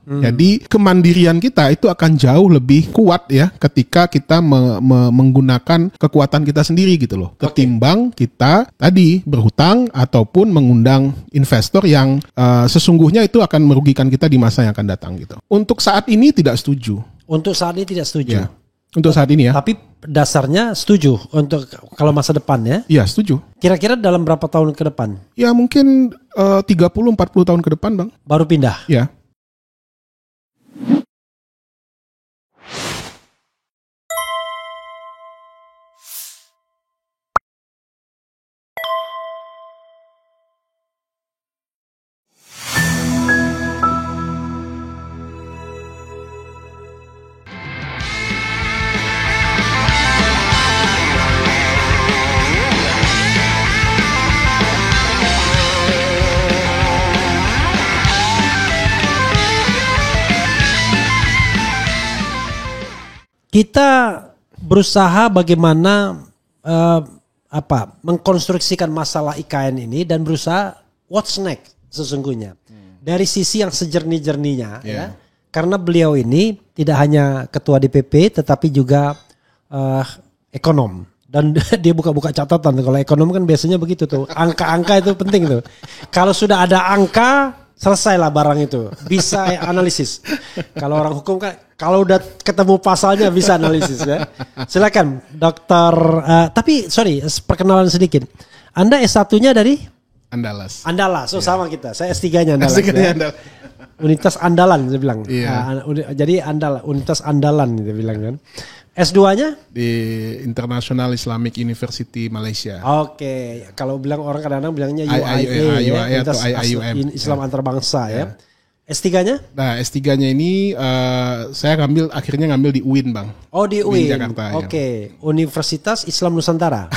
Jadi kemandirian kita itu akan jauh lebih kuat ya ketika kita menggunakan kekuatan kita sendiri gitu loh. Ketimbang kita tadi berhutang ataupun mengundang investor yang sesungguhnya itu akan merugikan kita di masa yang akan datang gitu. Untuk saat ini tidak setuju. Untuk saat ini tidak setuju. Ya. Untuk saat ini ya. Tapi dasarnya setuju untuk kalau masa depan ya? Iya setuju. Kira-kira dalam berapa tahun ke depan? Ya mungkin 30-40 tahun ke depan Bang. Baru pindah? Ya. Kita berusaha bagaimana mengkonstruksikan masalah IKN ini dan berusaha what's next sesungguhnya dari sisi yang sejernih-jernihnya ya. Karena beliau ini tidak hanya ketua DPP tetapi juga ekonom dan dia buka-buka catatan. Kalau ekonom kan biasanya begitu tuh, angka-angka itu penting tuh. Kalau sudah ada angka selesailah barang itu, bisa analisis. Kalau orang hukum kan kalau udah ketemu pasalnya bisa analisis ya. Silakan Dokter. Tapi sorry, perkenalan sedikit. Anda S1-nya dari? Andalas. So sama kita. Saya S3-nya Andalas. S3-nya ya. Andalas. Unitas andalan saya bilang. Iya. Jadi unitas andalan dia bilang kan. S2-nya? Di International Islamic University Malaysia. Oke. Kalau bilang orang kadang-kadang bilangnya UIA ya. Atau IIUM. Islam Antarabangsa ya. S3-nya? Nah, S3-nya ini saya akhirnya ngambil di UIN, Bang. Oh, di UIN. Jakarta. Oke. Universitas Islam Nusantara.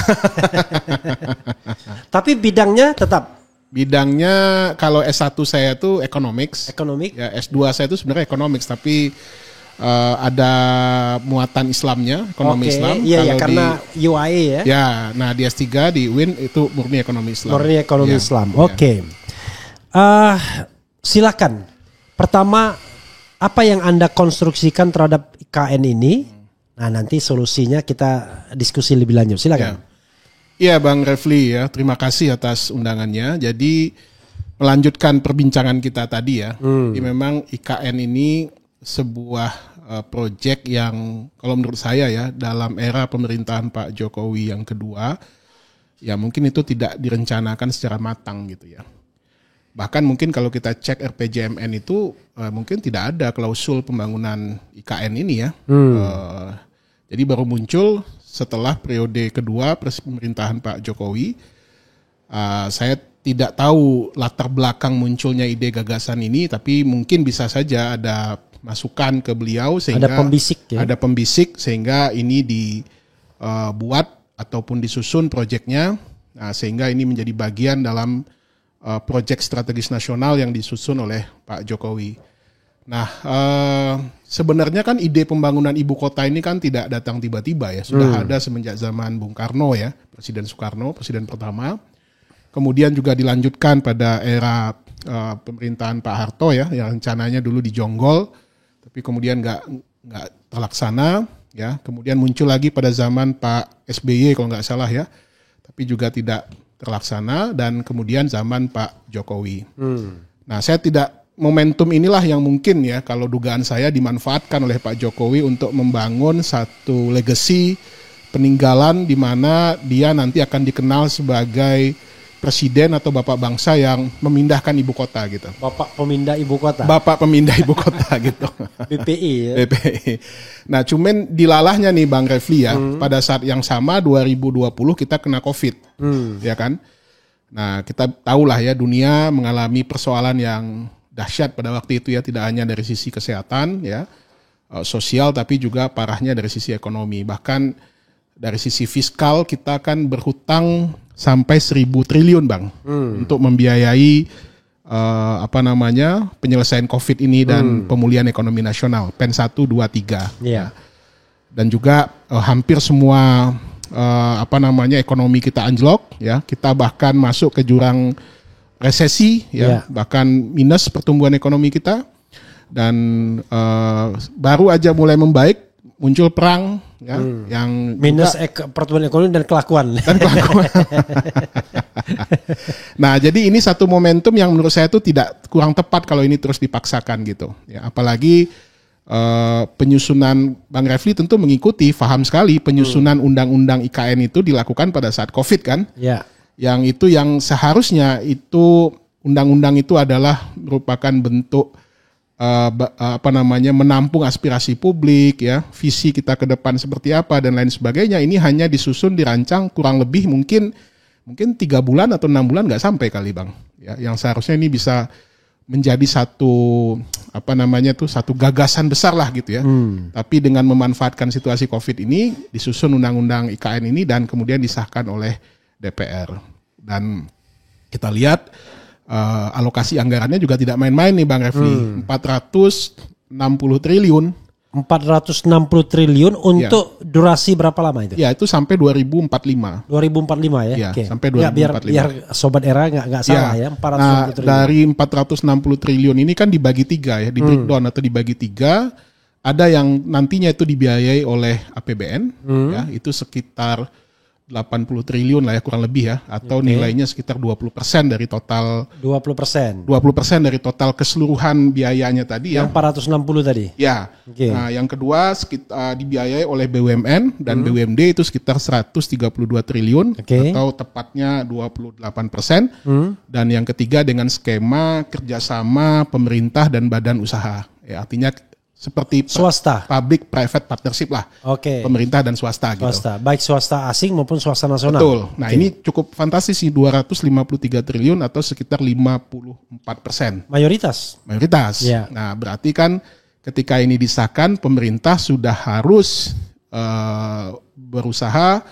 Tapi bidangnya tetap? Bidangnya kalau S1 saya tuh economics. Ya, S2 saya tuh sebenarnya economics, tapi ada muatan Islamnya, ekonomi Islam. Iya, karena UIA ya. Ya, nah di S3 di UIN itu murni ekonomi Islam. Murni ekonomi Islam. Oke. Silakan. Pertama, apa yang Anda konstruksikan terhadap IKN ini? Nah, nanti solusinya kita diskusi lebih lanjut. Silakan. Iya, Bang Refli ya. Terima kasih atas undangannya. Jadi melanjutkan perbincangan kita tadi ya. Jadi memang IKN ini sebuah proyek yang kalau menurut saya ya dalam era pemerintahan Pak Jokowi yang kedua ya mungkin itu tidak direncanakan secara matang gitu ya. Bahkan mungkin kalau kita cek RPJMN itu mungkin tidak ada klausul pembangunan IKN ini ya. Jadi baru muncul setelah periode kedua pemerintahan Pak Jokowi. Saya tidak tahu latar belakang munculnya ide gagasan ini, tapi mungkin bisa saja ada masukan ke beliau sehingga ada pembisik sehingga ini dibuat ataupun disusun proyeknya, sehingga ini menjadi bagian dalam proyek strategis nasional yang disusun oleh Pak Jokowi. Nah, sebenarnya kan ide pembangunan ibu kota ini kan tidak datang tiba-tiba ya, sudah ada semenjak zaman Bung Karno ya, Presiden Soekarno, Presiden pertama. Kemudian juga dilanjutkan pada era pemerintahan Pak Harto ya, yang rencananya dulu dijonggol, tapi kemudian nggak terlaksana ya. Kemudian muncul lagi pada zaman Pak SBY kalau nggak salah ya, tapi juga tidak terlaksana, dan kemudian zaman Pak Jokowi. Nah, momentum inilah yang mungkin ya kalau dugaan saya dimanfaatkan oleh Pak Jokowi untuk membangun satu legacy peninggalan di mana dia nanti akan dikenal sebagai presiden atau bapak bangsa yang memindahkan ibu kota gitu. Bapak pemindah ibu kota. Bapak pemindah ibu kota gitu. BPI ya. BPI. Nah, cuman dilalahnya nih Bang Refli ya, pada saat yang sama 2020 kita kena Covid. Ya kan? Nah, kita tahulah ya dunia mengalami persoalan yang dahsyat pada waktu itu ya, tidak hanya dari sisi kesehatan ya, sosial, tapi juga parahnya dari sisi ekonomi. Bahkan dari sisi fiskal kita kan berhutang sampai 1.000 triliun Bang untuk membiayai penyelesaian Covid ini dan pemulihan ekonomi nasional PEN 1, 2, 3. Yeah. Dan juga hampir semua ekonomi kita anjlok ya, kita bahkan masuk ke jurang resesi ya, bahkan minus pertumbuhan ekonomi kita. dan baru aja mulai membaik, muncul perang ya, yang minus pertumbuhan ekonomi dan kelakuan. Nah, jadi ini satu momentum yang menurut saya itu tidak kurang tepat kalau ini terus dipaksakan gitu. Ya, apalagi penyusunan Bang Refli tentu mengikuti, paham sekali penyusunan undang-undang IKN itu dilakukan pada saat COVID kan. Ya. Yang itu yang seharusnya itu undang-undang itu adalah merupakan bentuk menampung aspirasi publik ya, visi kita ke depan seperti apa dan lain sebagainya. Ini hanya disusun, dirancang kurang lebih mungkin 3 bulan atau 6 bulan nggak sampai kali Bang. Ya, yang seharusnya ini bisa menjadi satu satu gagasan besar lah gitu ya. Tapi dengan memanfaatkan situasi COVID ini disusun undang-undang IKN ini dan kemudian disahkan oleh DPR. Dan kita lihat alokasi anggarannya juga tidak main-main nih Bang Refli. 460 triliun. 460 triliun untuk durasi berapa lama itu? Ya, itu sampai 2045. 2045 ya? Ya, okay. Sampai 2045. Biar Sobat Era nggak salah ya. 460 triliun. Dari 460 triliun ini kan dibagi 3 ya, di breakdown atau dibagi 3. Ada yang nantinya itu dibiayai oleh APBN, ya, itu sekitar 80 triliun lah ya kurang lebih ya, atau nilainya sekitar 20% dari total 20% dari total keseluruhan biayanya tadi ya. Yang 460 tadi. Ya. Nah, yang kedua dibiayai oleh BUMN dan BUMD itu sekitar 132 triliun atau tepatnya 28%. Dan yang ketiga dengan skema kerjasama pemerintah dan badan usaha. Ya, artinya seperti swasta, public private partnership lah, pemerintah dan swasta gitu. Baik swasta asing maupun swasta nasional. Betul. Nah ini cukup fantastis sih, 253 triliun atau sekitar 54%. Mayoritas. Ya. Nah berarti kan ketika ini disahkan, pemerintah sudah harus berusaha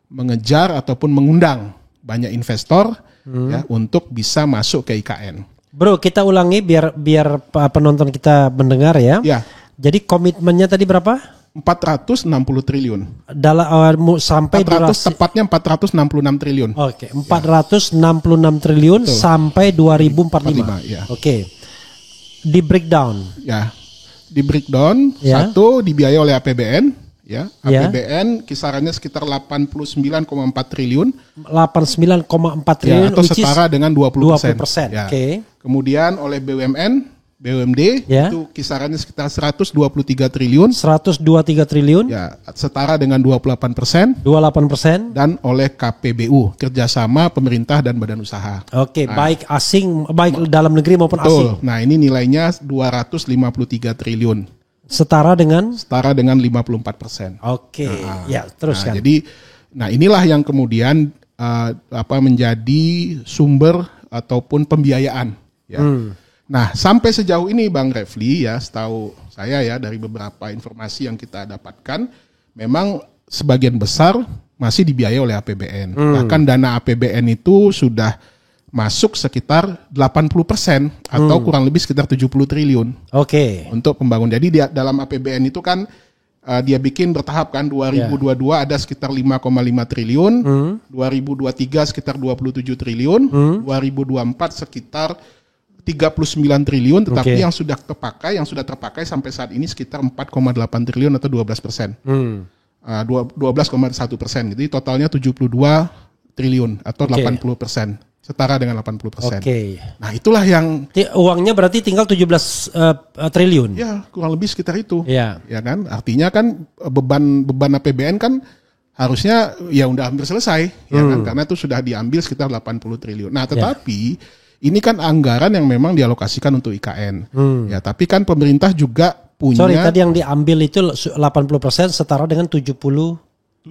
mengejar ataupun mengundang banyak investor ya untuk bisa masuk ke IKN. Bro, kita ulangi biar penonton kita mendengar ya. Ya. Jadi komitmennya tadi berapa? 460 triliun. Sampai tepatnya 466 triliun. Oke, 466 triliun. Betul. Sampai 2045. Ya. Oke. Di breakdown. Ya. Di breakdown, satu dibiayai oleh APBN, ya. APBN kisarannya sekitar 89,4 triliun. 89,4 triliun atau setara dengan 20%. Ya. Kemudian oleh BUMD itu kisarannya sekitar 123 triliun. 123 triliun. Ya, setara dengan 28%. 28%. Dan oleh KPBU, kerjasama pemerintah dan badan usaha. Baik asing, baik dalam negeri maupun asing. Nah, ini nilainya 253 triliun. Setara dengan 54%. Teruskan. Jadi, inilah yang kemudian menjadi sumber ataupun pembiayaan. Ya. Nah, sampai sejauh ini Bang Refli ya, setahu saya ya dari beberapa informasi yang kita dapatkan, memang sebagian besar masih dibiayai oleh APBN. Bahkan dana APBN itu sudah masuk sekitar 80% atau kurang lebih sekitar 70 triliun. Untuk pembangunan. Jadi dalam APBN itu kan dia bikin bertahap kan, 2022 ada sekitar 5,5 triliun, 2023 sekitar 27 triliun, 2024 sekitar 39 triliun, tetapi yang sudah terpakai sampai saat ini sekitar 4,8 triliun atau 12%. 12,1%. Jadi totalnya 72 triliun atau 80%. Setara dengan 80%. Nah itulah yang uangnya berarti tinggal 17 triliun. Ya kurang lebih sekitar itu. Ya kan. Artinya kan beban APBN kan harusnya ya udah hampir selesai. Ya kan. Karena itu sudah diambil sekitar 80 triliun. Nah tetapi ini kan anggaran yang memang dialokasikan untuk IKN. Ya tapi kan pemerintah juga punya. Tadi yang diambil itu 80% setara dengan 72,3%.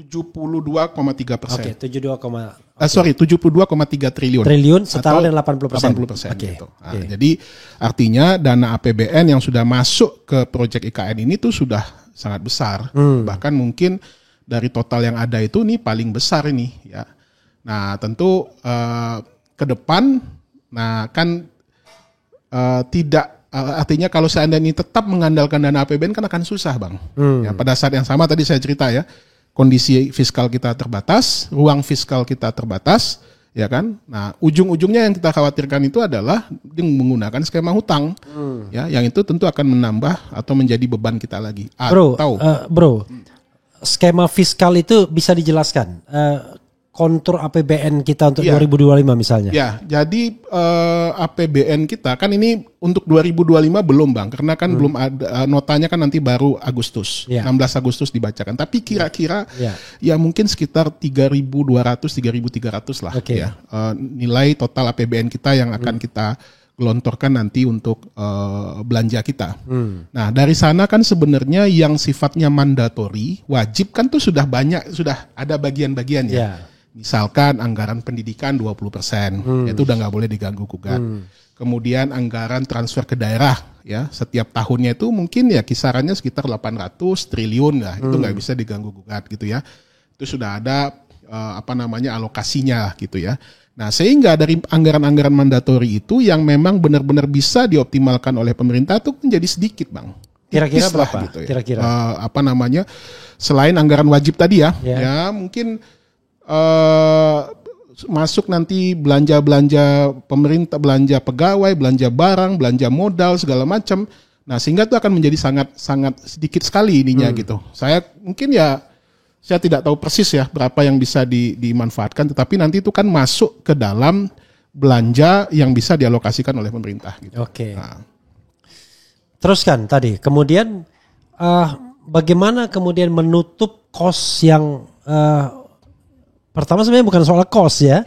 72,3 triliun. Triliun setara dengan 80%. Gitu. Nah, jadi artinya dana APBN yang sudah masuk ke proyek IKN ini tuh sudah sangat besar. Bahkan mungkin dari total yang ada itu nih paling besar ini ya. Nah, tentu ke depan artinya kalau seandainya tetap mengandalkan dana APBN kan akan susah, Bang. Ya, pada saat yang sama tadi saya cerita ya, kondisi fiskal kita terbatas, ruang fiskal kita terbatas, ya kan? Nah, ujung-ujungnya yang kita khawatirkan itu adalah menggunakan skema hutang, ya, yang itu tentu akan menambah atau menjadi beban kita lagi. Bro, skema fiskal itu bisa dijelaskan kontur APBN kita untuk 2025 misalnya. Ya, jadi APBN kita kan ini untuk 2025 belum Bang, karena kan belum ada notanya kan nanti baru Agustus, 16 Agustus dibacakan. Tapi kira-kira ya mungkin sekitar 3.200 3.300 lah ya. Nilai total APBN kita yang akan kita gelontorkan nanti untuk belanja kita. Nah, dari sana kan sebenarnya yang sifatnya mandatori, wajib kan tuh sudah banyak, sudah ada bagian-bagiannya. Misalkan anggaran pendidikan 20%, itu udah nggak boleh diganggu gugat. Kemudian anggaran transfer ke daerah, ya setiap tahunnya itu mungkin ya kisarannya sekitar 800 triliun lah, itu nggak bisa diganggu gugat gitu ya. Itu sudah ada alokasinya gitu ya. Nah, sehingga dari anggaran-anggaran mandatori itu yang memang benar-benar bisa dioptimalkan oleh pemerintah itu menjadi sedikit, Bang. Kira-kira berapa? Gitu ya. Kira-kira selain anggaran wajib tadi ya mungkin masuk nanti belanja pemerintah, belanja pegawai, belanja barang, belanja modal segala macam. Nah, sehingga itu akan menjadi sangat sedikit sekali ininya gitu. Saya tidak tahu persis ya berapa yang bisa dimanfaatkan, tetapi nanti itu kan masuk ke dalam belanja yang bisa dialokasikan oleh pemerintah gitu. Oke. Nah. Teruskan tadi. Kemudian bagaimana kemudian menutup kos yang pertama sebenarnya bukan soal cost ya.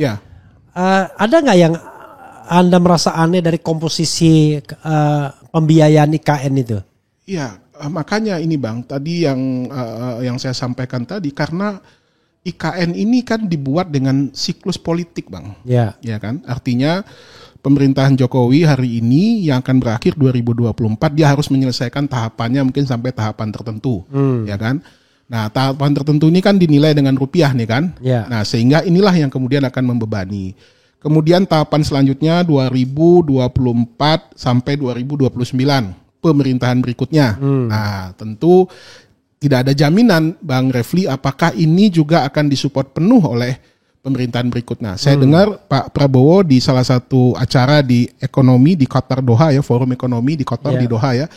Ada nggak yang Anda merasa aneh dari komposisi pembiayaan IKN itu? Iya, makanya ini Bang, tadi yang saya sampaikan tadi, karena IKN ini kan dibuat dengan siklus politik Bang. Ya kan? Artinya pemerintahan Jokowi hari ini yang akan berakhir 2024, dia harus menyelesaikan tahapannya mungkin sampai tahapan tertentu. Ya kan? Nah, tahapan tertentu ini kan dinilai dengan rupiah nih kan. Nah, sehingga inilah yang kemudian akan membebani. Kemudian tahapan selanjutnya 2024 sampai 2029 pemerintahan berikutnya. Nah, tentu tidak ada jaminan Bang Refli apakah ini juga akan disupport penuh oleh pemerintahan berikutnya. Saya dengar Pak Prabowo di salah satu acara di ekonomi di Qatar Doha ya, forum ekonomi di Qatar di Doha ya.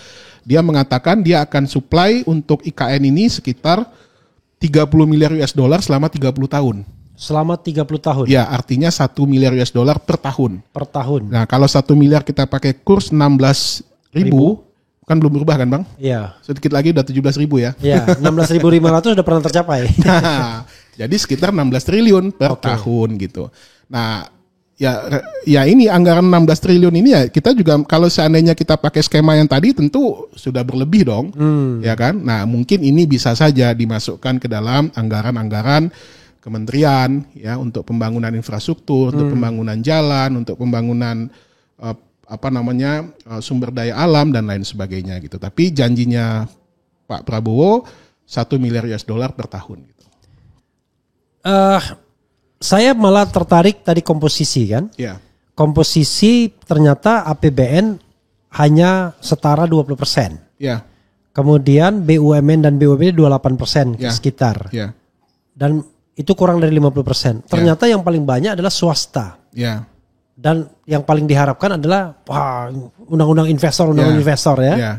Dia mengatakan dia akan supply untuk IKN ini sekitar 30 miliar US dollar selama 30 tahun. Selama 30 tahun? Ya, artinya 1 miliar US dollar per tahun. Per tahun. Nah, kalau 1 miliar kita pakai kurs 16.000, kan belum berubah kan Bang? Iya. Sedikit lagi udah 17.000 ya. Iya, 16.500 udah pernah tercapai. Nah, jadi sekitar 16 triliun per tahun gitu. Nah, ya ini anggaran 16 triliun ini ya kita juga kalau seandainya kita pakai skema yang tadi tentu sudah berlebih dong, ya kan? Nah, mungkin ini bisa saja dimasukkan ke dalam anggaran-anggaran kementerian ya untuk pembangunan infrastruktur, untuk pembangunan jalan, untuk pembangunan sumber daya alam dan lain sebagainya gitu. Tapi janjinya Pak Prabowo 1 miliar US dollar per tahun gitu. Saya malah tertarik tadi komposisi kan. Komposisi ternyata APBN hanya setara 20%. Kemudian BUMN dan BUMD 28% sekitar. Dan itu kurang dari 50%. Ternyata yang paling banyak adalah swasta. Dan yang paling diharapkan adalah undang-undang investor ya.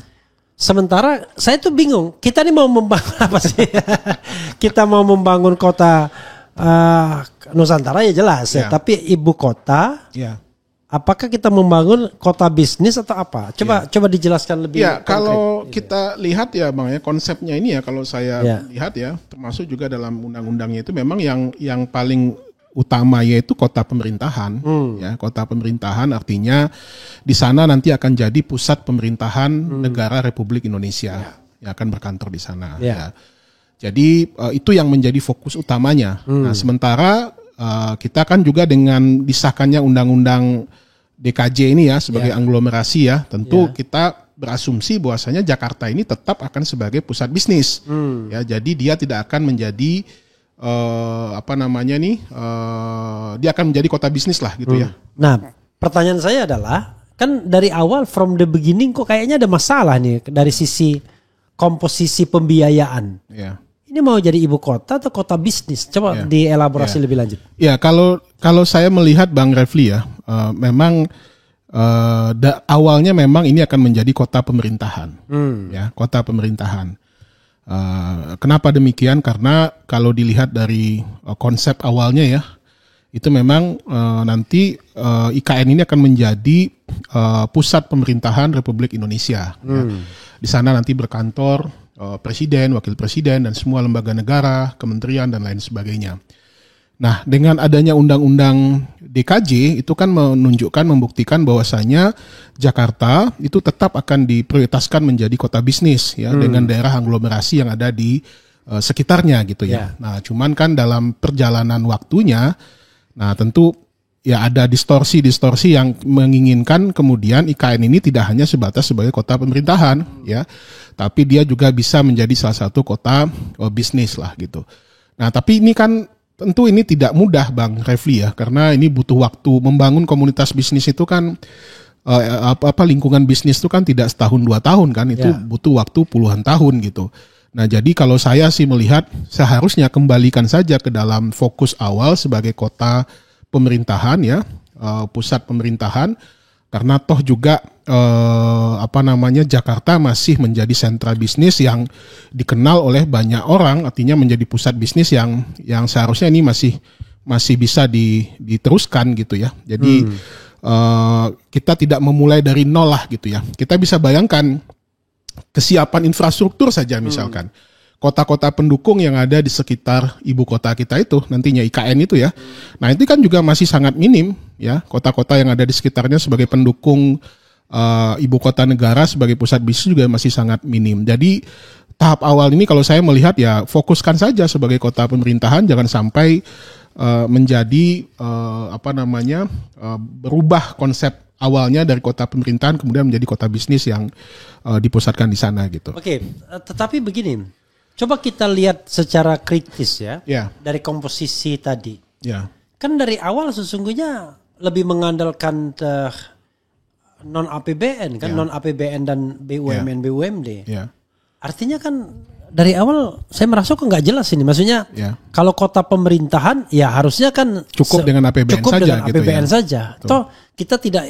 Sementara saya tuh bingung, kita ini mau membangun apa sih? Kita mau membangun kota Nusantara ya jelas ya, tapi ibu kota. Apakah kita membangun kota bisnis atau apa? Coba dijelaskan lebih. Kalau kita lihat ya Bang ya, konsepnya ini ya kalau saya lihat ya, termasuk juga dalam undang-undangnya itu memang yang paling utama yaitu kota pemerintahan. Ya, kota pemerintahan artinya di sana nanti akan jadi pusat pemerintahan negara Republik Indonesia yang akan berkantor di sana. Ya. Jadi itu yang menjadi fokus utamanya. Nah, sementara kita kan juga dengan disahkannya undang-undang DKJ ini ya sebagai aglomerasi ya, tentu kita berasumsi bahwasanya Jakarta ini tetap akan sebagai pusat bisnis. Ya, jadi dia tidak akan menjadi dia akan menjadi kota bisnis lah gitu ya. Nah, pertanyaan saya adalah kan dari awal from the beginning kok kayaknya ada masalah nih dari sisi komposisi pembiayaan. ini mau jadi ibu kota atau kota bisnis? Coba dielaborasi lebih lanjut. Ya, kalau saya melihat Bang Refli ya, memang awalnya memang ini akan menjadi kota pemerintahan, ya, kota pemerintahan. Kenapa demikian? Karena kalau dilihat dari konsep awalnya ya, itu memang nanti IKN ini akan menjadi pusat pemerintahan Republik Indonesia. Ya. Di sana nanti berkantor presiden, wakil presiden, dan semua lembaga negara, kementerian, dan lain sebagainya. Nah, dengan adanya undang-undang DKJ itu kan membuktikan bahwasanya Jakarta itu tetap akan diprioritaskan menjadi kota bisnis ya, dengan daerah aglomerasi yang ada di sekitarnya gitu ya. Nah, cuman kan dalam perjalanan waktunya, nah tentu ya ada distorsi yang menginginkan kemudian IKN ini tidak hanya sebatas sebagai kota pemerintahan ya, tapi dia juga bisa menjadi salah satu kota bisnis lah gitu. Nah, tapi ini kan tentu ini tidak mudah Bang Refli ya, karena ini butuh waktu. Membangun komunitas bisnis itu kan lingkungan bisnis itu kan tidak setahun 2 tahun kan, itu butuh waktu puluhan tahun gitu. Nah, jadi kalau saya sih melihat seharusnya kembalikan saja ke dalam fokus awal sebagai kota pemerintahan ya, pusat pemerintahan, karena toh juga Jakarta masih menjadi sentra bisnis yang dikenal oleh banyak orang, artinya menjadi pusat bisnis yang seharusnya ini masih bisa diteruskan gitu ya. Jadi kita tidak memulai dari nol lah gitu ya. Kita bisa bayangkan kesiapan infrastruktur saja misalkan. Kota-kota pendukung yang ada di sekitar ibu kota kita itu nantinya IKN itu ya. Nah, itu kan juga masih sangat minim ya. Kota-kota yang ada di sekitarnya sebagai pendukung ibu kota negara sebagai pusat bisnis juga masih sangat minim. Jadi tahap awal ini kalau saya melihat ya fokuskan saja sebagai kota pemerintahan, jangan sampai menjadi berubah konsep awalnya dari kota pemerintahan kemudian menjadi kota bisnis yang dipusatkan di sana gitu. Oke, tetapi begini. Coba kita lihat secara kritis ya, dari komposisi tadi. Kan dari awal sesungguhnya lebih mengandalkan non APBN kan, non APBN dan BUMN BUMD. Artinya kan dari awal saya merasa kok nggak jelas ini. Maksudnya kalau kota pemerintahan ya harusnya kan cukup dengan APBN saja. Dengan APBN saja. Toh kita tidak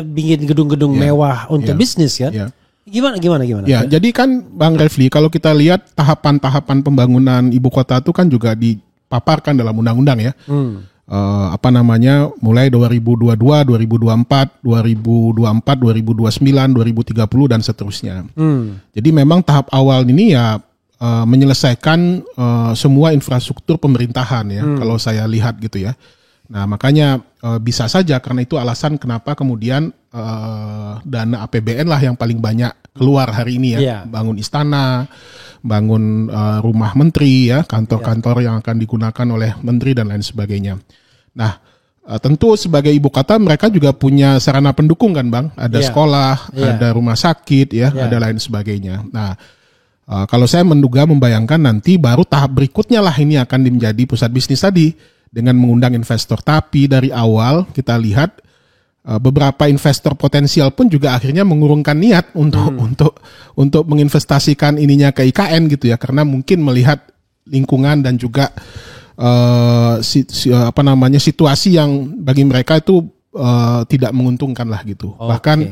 bikin gedung-gedung mewah untuk bisnis kan. Gimana? Ya, jadi kan Bang Refli, kalau kita lihat tahapan-tahapan pembangunan ibu kota itu kan juga dipaparkan dalam undang-undang ya. Mulai 2022, 2024, 2024, 2029, 2030 dan seterusnya. Jadi memang tahap awal ini ya menyelesaikan semua infrastruktur pemerintahan ya, kalau saya lihat gitu ya. Nah, makanya bisa saja karena itu alasan kenapa kemudian dana APBN lah yang paling banyak keluar hari ini ya. Bangun istana, bangun rumah menteri ya, kantor-kantor yang akan digunakan oleh menteri dan lain sebagainya. Nah, tentu sebagai ibu kota mereka juga punya sarana pendukung kan Bang, ada sekolah, ada rumah sakit ya, ada lain sebagainya. Nah, kalau saya membayangkan nanti baru tahap berikutnya lah ini akan menjadi pusat bisnis tadi dengan mengundang investor. Tapi dari awal kita lihat beberapa investor potensial pun juga akhirnya mengurungkan niat untuk menginvestasikan ininya ke IKN gitu ya, karena mungkin melihat lingkungan dan juga situasi yang bagi mereka itu tidak menguntungkan lah gitu. Bahkan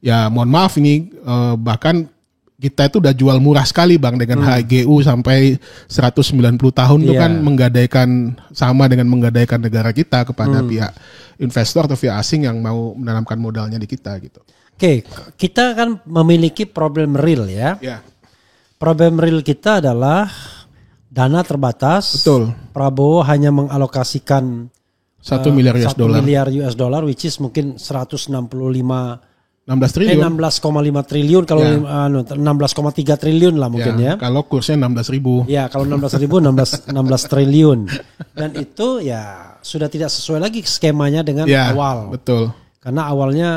ya mohon maaf ini bahkan kita itu udah jual murah sekali Bang dengan HGU sampai 190 tahun itu kan menggadaikan sama dengan menggadaikan negara kita kepada pihak investor atau pihak asing yang mau menanamkan modalnya di kita gitu. Oke, kita kan memiliki problem real ya. Problem real kita adalah dana terbatas. Betul. Prabowo hanya mengalokasikan 1 miliar US dollar. 1 miliar US dollar which is mungkin 16 triliun. 16,5 triliun kalau 16,3 triliun lah mungkin ya. Kalau kursnya 16.000. Ya, kalau 16.000 16 triliun. Dan itu ya sudah tidak sesuai lagi skemanya dengan awal. Betul. Karena awalnya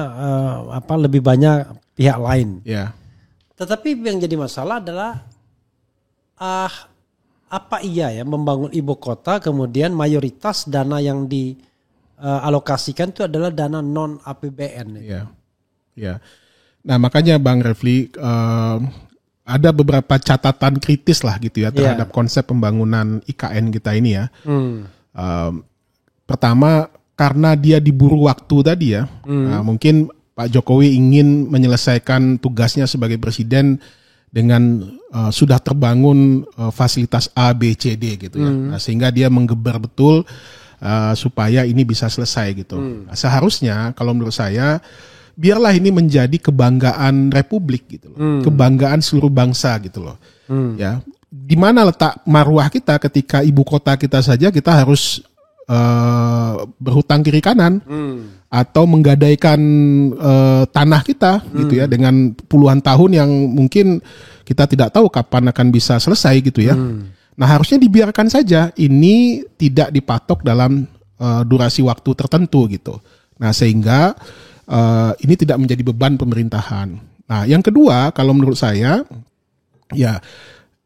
lebih banyak pihak lain. Tetapi yang jadi masalah adalah apa iya ya membangun ibu kota kemudian mayoritas dana yang dialokasikan itu adalah dana non APBN. Ya. Nah, makanya Bang Refli ada beberapa catatan kritis lah gitu ya terhadap konsep pembangunan IKN kita ini ya. Pertama, karena dia diburu waktu tadi ya, mungkin Pak Jokowi ingin menyelesaikan tugasnya sebagai presiden dengan sudah terbangun fasilitas A, B, C, D gitu ya. Nah, sehingga dia menggebar betul supaya ini bisa selesai gitu. Nah, seharusnya kalau menurut saya biarlah ini menjadi kebanggaan Republik gitu loh, kebanggaan seluruh bangsa gitu loh. Ya, di mana letak marwah kita ketika ibu kota kita saja kita harus berhutang kiri kanan atau menggadaikan tanah kita gitu ya dengan puluhan tahun yang mungkin kita tidak tahu kapan akan bisa selesai gitu ya. Nah, harusnya dibiarkan saja, ini tidak dipatok dalam durasi waktu tertentu gitu. Nah, sehingga ini tidak menjadi beban pemerintahan. Nah, yang kedua kalau menurut saya ya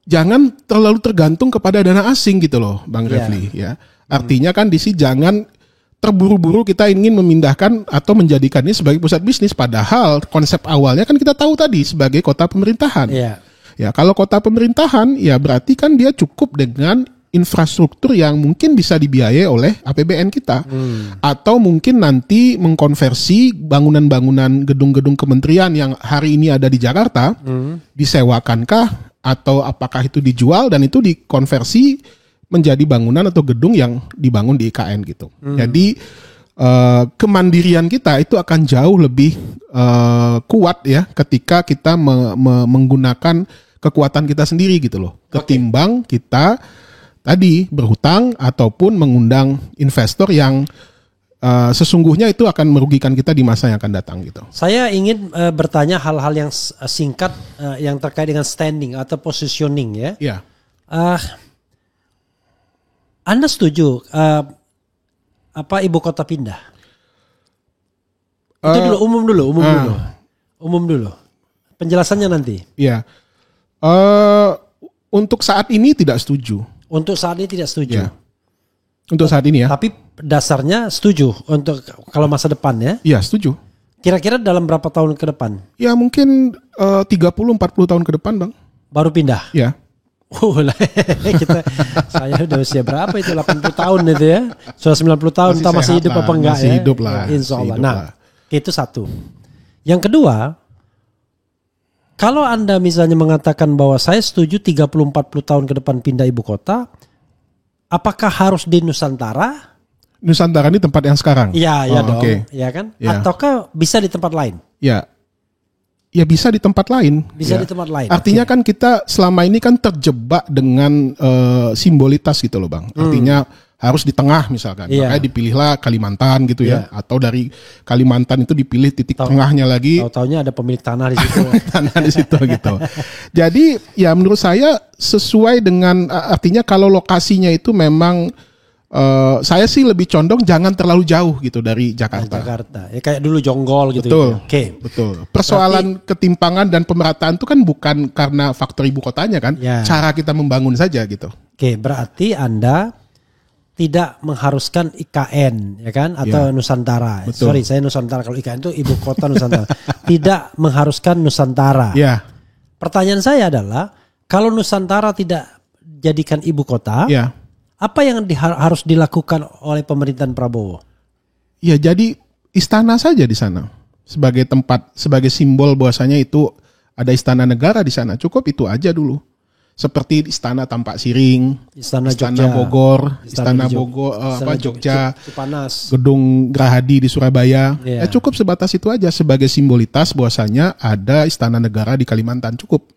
jangan terlalu tergantung kepada dana asing gitu loh Bang Refli ya. Artinya kan di sini jangan terburu-buru kita ingin memindahkan atau menjadikan ini sebagai pusat bisnis. Padahal konsep awalnya kan kita tahu tadi sebagai kota pemerintahan. Ya, kalau kota pemerintahan ya berarti kan dia cukup dengan infrastruktur yang mungkin bisa dibiayai oleh APBN kita. Atau mungkin nanti mengkonversi bangunan-bangunan gedung-gedung kementerian yang hari ini ada di Jakarta, disewakankah atau apakah itu dijual dan itu dikonversi menjadi bangunan atau gedung yang dibangun di IKN gitu. Jadi kemandirian kita itu akan jauh lebih kuat ya ketika kita menggunakan kekuatan kita sendiri gitu loh. Ketimbang kita tadi berhutang ataupun mengundang investor yang sesungguhnya itu akan merugikan kita di masa yang akan datang gitu. Saya ingin bertanya hal-hal yang singkat yang terkait dengan standing atau positioning ya. Iya. Anda setuju ibu kota pindah? Itu dulu umum dulu. Penjelasannya nanti. Iya. Untuk saat ini tidak setuju. Untuk saat ini tidak setuju. Ya. Untuk saat ini ya. Tapi dasarnya setuju untuk kalau masa depan ya? Iya, setuju. Kira-kira dalam berapa tahun ke depan? Ya mungkin 30-40 tahun ke depan Bang. Baru pindah? Ya. Saya udah usia berapa itu 80 tahun itu ya. Sudah 90 tahun entah masih hidup apa enggak masih ya. Hidup lah. Insya Allah. Nah, itu satu. Yang kedua, kalau Anda misalnya mengatakan bahwa saya setuju 30-40 tahun ke depan pindah ibu kota, apakah harus di Nusantara? Nusantara ini tempat yang sekarang? Iya, dong. Okay. Ya kan? Ya. Ataukah bisa di tempat lain? Ya bisa di tempat lain. Bisa di tempat lain. Artinya kan kita selama ini kan terjebak dengan simbolitas gitu loh Bang. Artinya harus di tengah misalkan. Makanya dipilihlah Kalimantan gitu ya. Atau dari Kalimantan itu dipilih titik tengahnya lagi. Tahu-taunya ada pemilik tanah di situ. Tanah di situ gitu. Jadi ya menurut saya sesuai dengan artinya kalau lokasinya itu memang saya sih lebih condong jangan terlalu jauh gitu dari Jakarta. Ya kayak dulu Jonggol gitu. Betul. Oke. Betul. Persoalan ketimpangan dan pemerataan itu kan bukan karena faktor ibu kotanya kan, cara kita membangun saja gitu. Oke, berarti Anda tidak mengharuskan IKN ya kan atau Nusantara. Betul. Sorry, saya Nusantara, kalau IKN itu ibu kota Nusantara. Tidak mengharuskan Nusantara. Ya. Pertanyaan saya adalah kalau Nusantara tidak jadikan ibu kota, apa yang harus dilakukan oleh pemerintahan Prabowo? Ya jadi istana saja di sana sebagai tempat, sebagai simbol bahwasanya itu ada istana negara di sana. Cukup itu aja dulu. Seperti istana Tampak Siring, istana Bogor, istana Jogja, Cipanas, gedung Gerahadi di Surabaya. Ya cukup sebatas itu aja sebagai simbolitas bahwasanya ada istana negara di Kalimantan, cukup.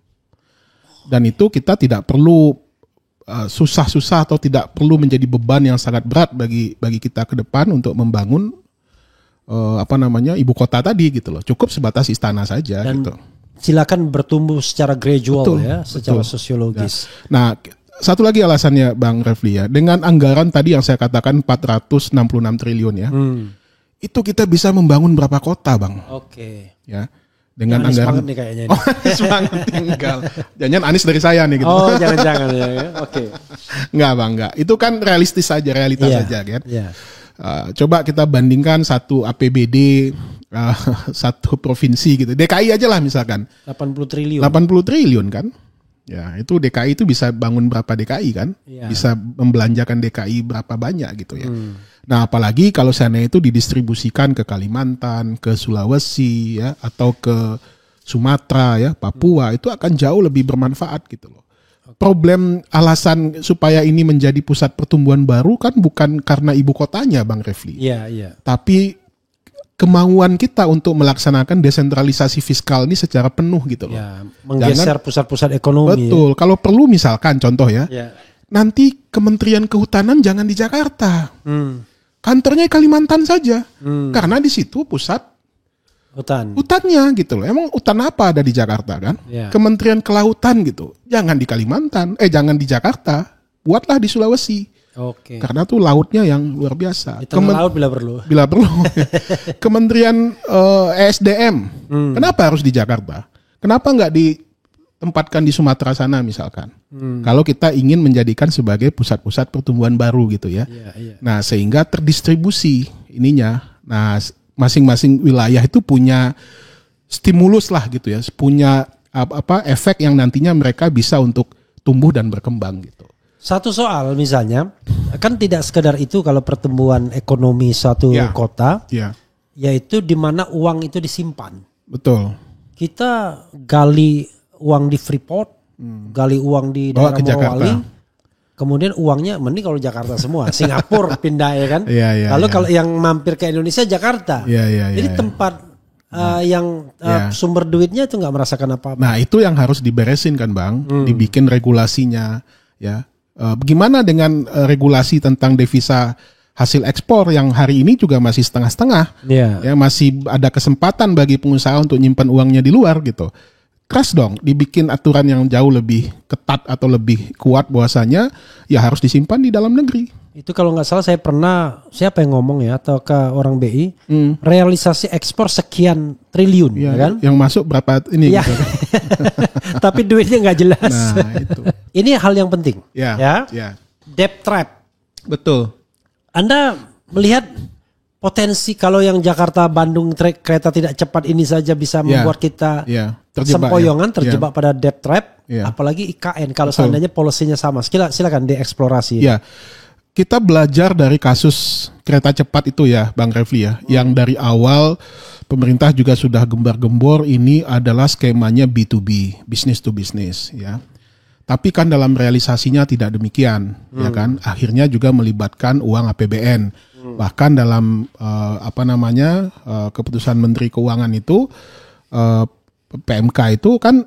Dan itu kita tidak perlu susah-susah atau tidak perlu menjadi beban yang sangat berat bagi kita ke depan untuk membangun ibu kota tadi gitu loh. Cukup sebatas istana saja. Dan gitu. Silakan bertumbuh secara gradual secara sosiologis. Nah, satu lagi alasannya Bang Refli ya, dengan anggaran tadi yang saya katakan 466 triliun ya, itu kita bisa membangun berapa kota Bang? Oke. Ya. Dengan anggaran nih kayaknya. Semangat tinggal. Jangan Anies dari saya nih gitu. Oh, jangan ya. Oke. Enggak Bang, enggak. Itu kan realistis saja, realitas saja kan. Coba kita bandingkan satu APBD satu provinsi gitu. DKI aja lah misalkan. 80 triliun. 80 triliun kan. Ya, itu DKI itu bisa bangun berapa DKI kan? Ya. Bisa membelanjakan DKI berapa banyak gitu ya. Nah, apalagi kalau sana itu didistribusikan ke Kalimantan, ke Sulawesi ya, atau ke Sumatera ya, Papua, itu akan jauh lebih bermanfaat gitu loh. Problem alasan supaya ini menjadi pusat pertumbuhan baru kan bukan karena ibu kotanya, Bang Refli. Iya, iya. Tapi kemauan kita untuk melaksanakan desentralisasi fiskal ini secara penuh gitu loh. Ya, menggeser pusat-pusat ekonomi. Betul. Ya. Kalau perlu misalkan contoh ya, nanti Kementerian Kehutanan jangan di Jakarta. Kantornya Kalimantan saja. Karena di situ pusat hutannya gitu loh. Emang hutan apa ada di Jakarta kan? Ya. Kementerian Kelautan gitu. Jangan di Kalimantan, jangan di Jakarta. Buatlah di Sulawesi. Oke. Karena tuh lautnya yang luar biasa. Di tengah laut bila perlu. Bila perlu. Kementerian ESDM. Kenapa harus di Jakarta? Kenapa nggak ditempatkan di Sumatera sana misalkan? Kalau kita ingin menjadikan sebagai pusat-pusat pertumbuhan baru gitu ya. Iya. Nah, sehingga terdistribusi ininya. Nah, masing-masing wilayah itu punya stimulus lah gitu ya, punya efek yang nantinya mereka bisa untuk tumbuh dan berkembang gitu. Satu soal misalnya, kan tidak sekedar itu kalau pertumbuhan ekonomi suatu kota, yaitu di mana uang itu disimpan. Betul. Kita gali uang di Freeport, gali uang di daerah Morowali. Kemudian uangnya mending kalau Jakarta semua, Singapura pindah ya kan. Lalu kalau yang mampir ke Indonesia Jakarta. Jadi tempat yang sumber duitnya itu nggak merasakan apa-apa. Nah itu yang harus diberesin kan Bang, dibikin regulasinya ya. Bagaimana dengan regulasi tentang devisa hasil ekspor yang hari ini juga masih setengah-setengah. Ya masih ada kesempatan bagi pengusaha untuk nyimpan uangnya di luar gitu. Keras dong, dibikin aturan yang jauh lebih ketat atau lebih kuat bahwasanya ya harus disimpan di dalam negeri. Itu kalau nggak salah saya pernah, siapa yang ngomong ya, atau ke orang BI, realisasi ekspor sekian triliun, ya kan? Yang masuk berapa ini? Ya. Gitu. Tapi duitnya nggak jelas. Nah, itu. Ini hal yang penting. Ya. Debt trap. Betul. Anda melihat potensi kalau yang Jakarta Bandung kereta tidak cepat ini saja bisa membuat kita sempoyongan terjebak pada debt trap, apalagi IKN kalau seandainya polisinya sama. Silakan dieksplorasi. Ya. Kita belajar dari kasus kereta cepat itu ya Bang Refli ya, yang dari awal pemerintah juga sudah gembar-gembor ini adalah skemanya B2B, business to business ya. Tapi kan dalam realisasinya tidak demikian, ya kan? Akhirnya juga melibatkan uang APBN. Bahkan dalam keputusan Menteri Keuangan itu PMK itu kan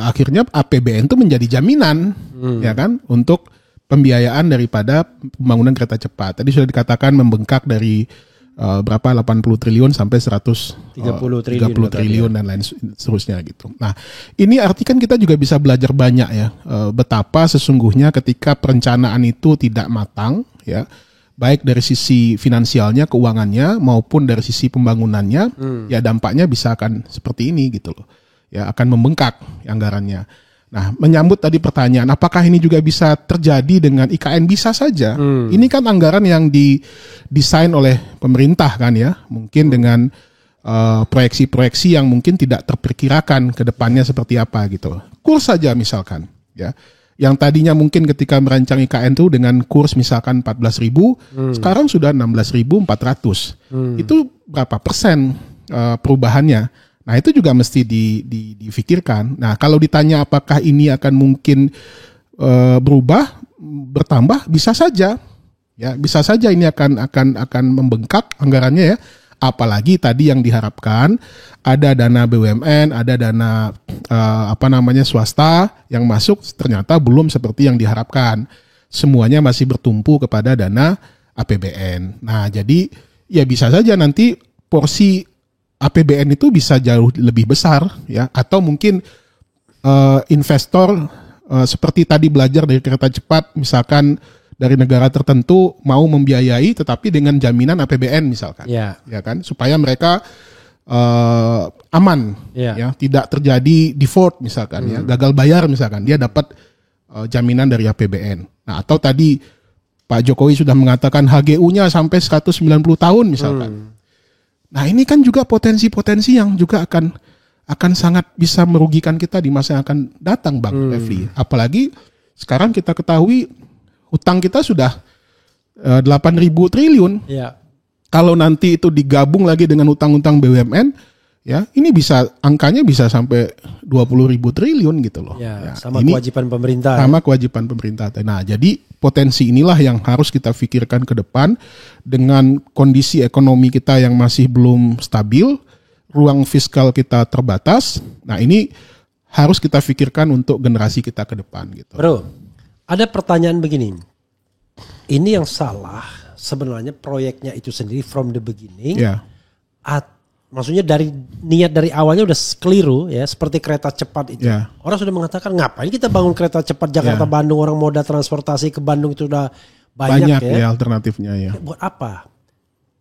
akhirnya APBN itu menjadi jaminan, ya kan, untuk pembiayaan daripada pembangunan kereta cepat. Tadi sudah dikatakan membengkak dari 80 triliun sampai 130 triliun dan lain seterusnya gitu. Nah, ini arti kan kita juga bisa belajar banyak ya, betapa sesungguhnya ketika perencanaan itu tidak matang ya, baik dari sisi finansialnya, keuangannya maupun dari sisi pembangunannya, ya dampaknya bisa akan seperti ini gitu loh. Ya akan membengkak anggarannya. Nah, menyambut tadi pertanyaan, apakah ini juga bisa terjadi dengan IKN? Bisa saja. Ini kan anggaran yang didesain oleh pemerintah kan ya, mungkin dengan proyeksi-proyeksi yang mungkin tidak terperkirakan ke depannya seperti apa gitu. Kurs saja misalkan, ya. Yang tadinya mungkin ketika merancang IKN itu dengan kurs misalkan 14.000, sekarang sudah 16.400. Itu berapa persen perubahannya? Nah itu juga mesti difikirkan. Nah kalau ditanya apakah ini akan mungkin bertambah, bisa saja, ya bisa saja ini akan membengkak anggarannya ya. Apalagi tadi yang diharapkan ada dana BUMN, ada dana swasta yang masuk ternyata belum seperti yang diharapkan. Semuanya masih bertumpu kepada dana APBN. Nah jadi ya bisa saja nanti porsi APBN itu bisa jauh lebih besar ya, atau mungkin investor seperti tadi belajar dari kereta cepat misalkan dari negara tertentu mau membiayai tetapi dengan jaminan APBN misalkan, ya kan, supaya mereka aman, ya tidak terjadi default misalkan, ya gagal bayar misalkan, dia dapat jaminan dari APBN. Nah atau tadi Pak Jokowi sudah mengatakan HGU-nya sampai 190 tahun misalkan. Nah ini kan juga potensi-potensi yang juga akan sangat bisa merugikan kita di masa yang akan datang, Bang Refli. Apalagi sekarang kita ketahui hutang kita sudah 8.000 triliun. Ya. Kalau nanti itu digabung lagi dengan hutang-hutang BUMN, ya ini angkanya bisa sampai 20.000 triliun gitu loh. Ya, sama kewajiban pemerintah. Sama kewajiban pemerintah. Nah, jadi potensi inilah yang harus kita pikirkan ke depan dengan kondisi ekonomi kita yang masih belum stabil, ruang fiskal kita terbatas. Nah, ini harus kita pikirkan untuk generasi kita ke depan gitu. Bro, ada pertanyaan begini. Ini yang salah sebenarnya proyeknya itu sendiri from the beginning. Ya. Maksudnya dari niat dari awalnya udah keliru ya, seperti kereta cepat itu. Ya. Orang sudah mengatakan ngapain kita bangun kereta cepat Jakarta Bandung, orang moda transportasi ke Bandung itu udah banyak ya alternatifnya ya. Buat apa?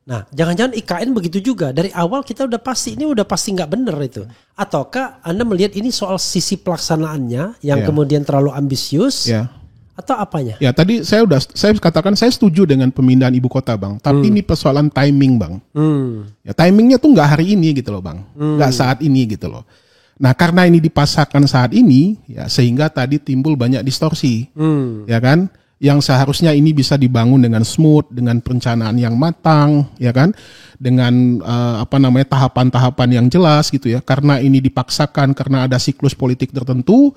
Nah, jangan-jangan IKN begitu juga. Dari awal kita udah pasti nggak benar itu. Ataukah Anda melihat ini soal sisi pelaksanaannya yang kemudian terlalu ambisius? Ya. Atau apanya? Ya tadi saya katakan saya setuju dengan pemindahan ibu kota, Bang. Tapi ini persoalan timing, Bang. Ya timingnya tuh nggak hari ini gitu loh, Bang. Nggak saat ini gitu loh. Nah karena ini dipasarkan saat ini, ya sehingga tadi timbul banyak distorsi, ya kan? Yang seharusnya ini bisa dibangun dengan smooth, dengan perencanaan yang matang, ya kan? Dengan tahapan-tahapan yang jelas gitu ya. Karena ini dipaksakan karena ada siklus politik tertentu,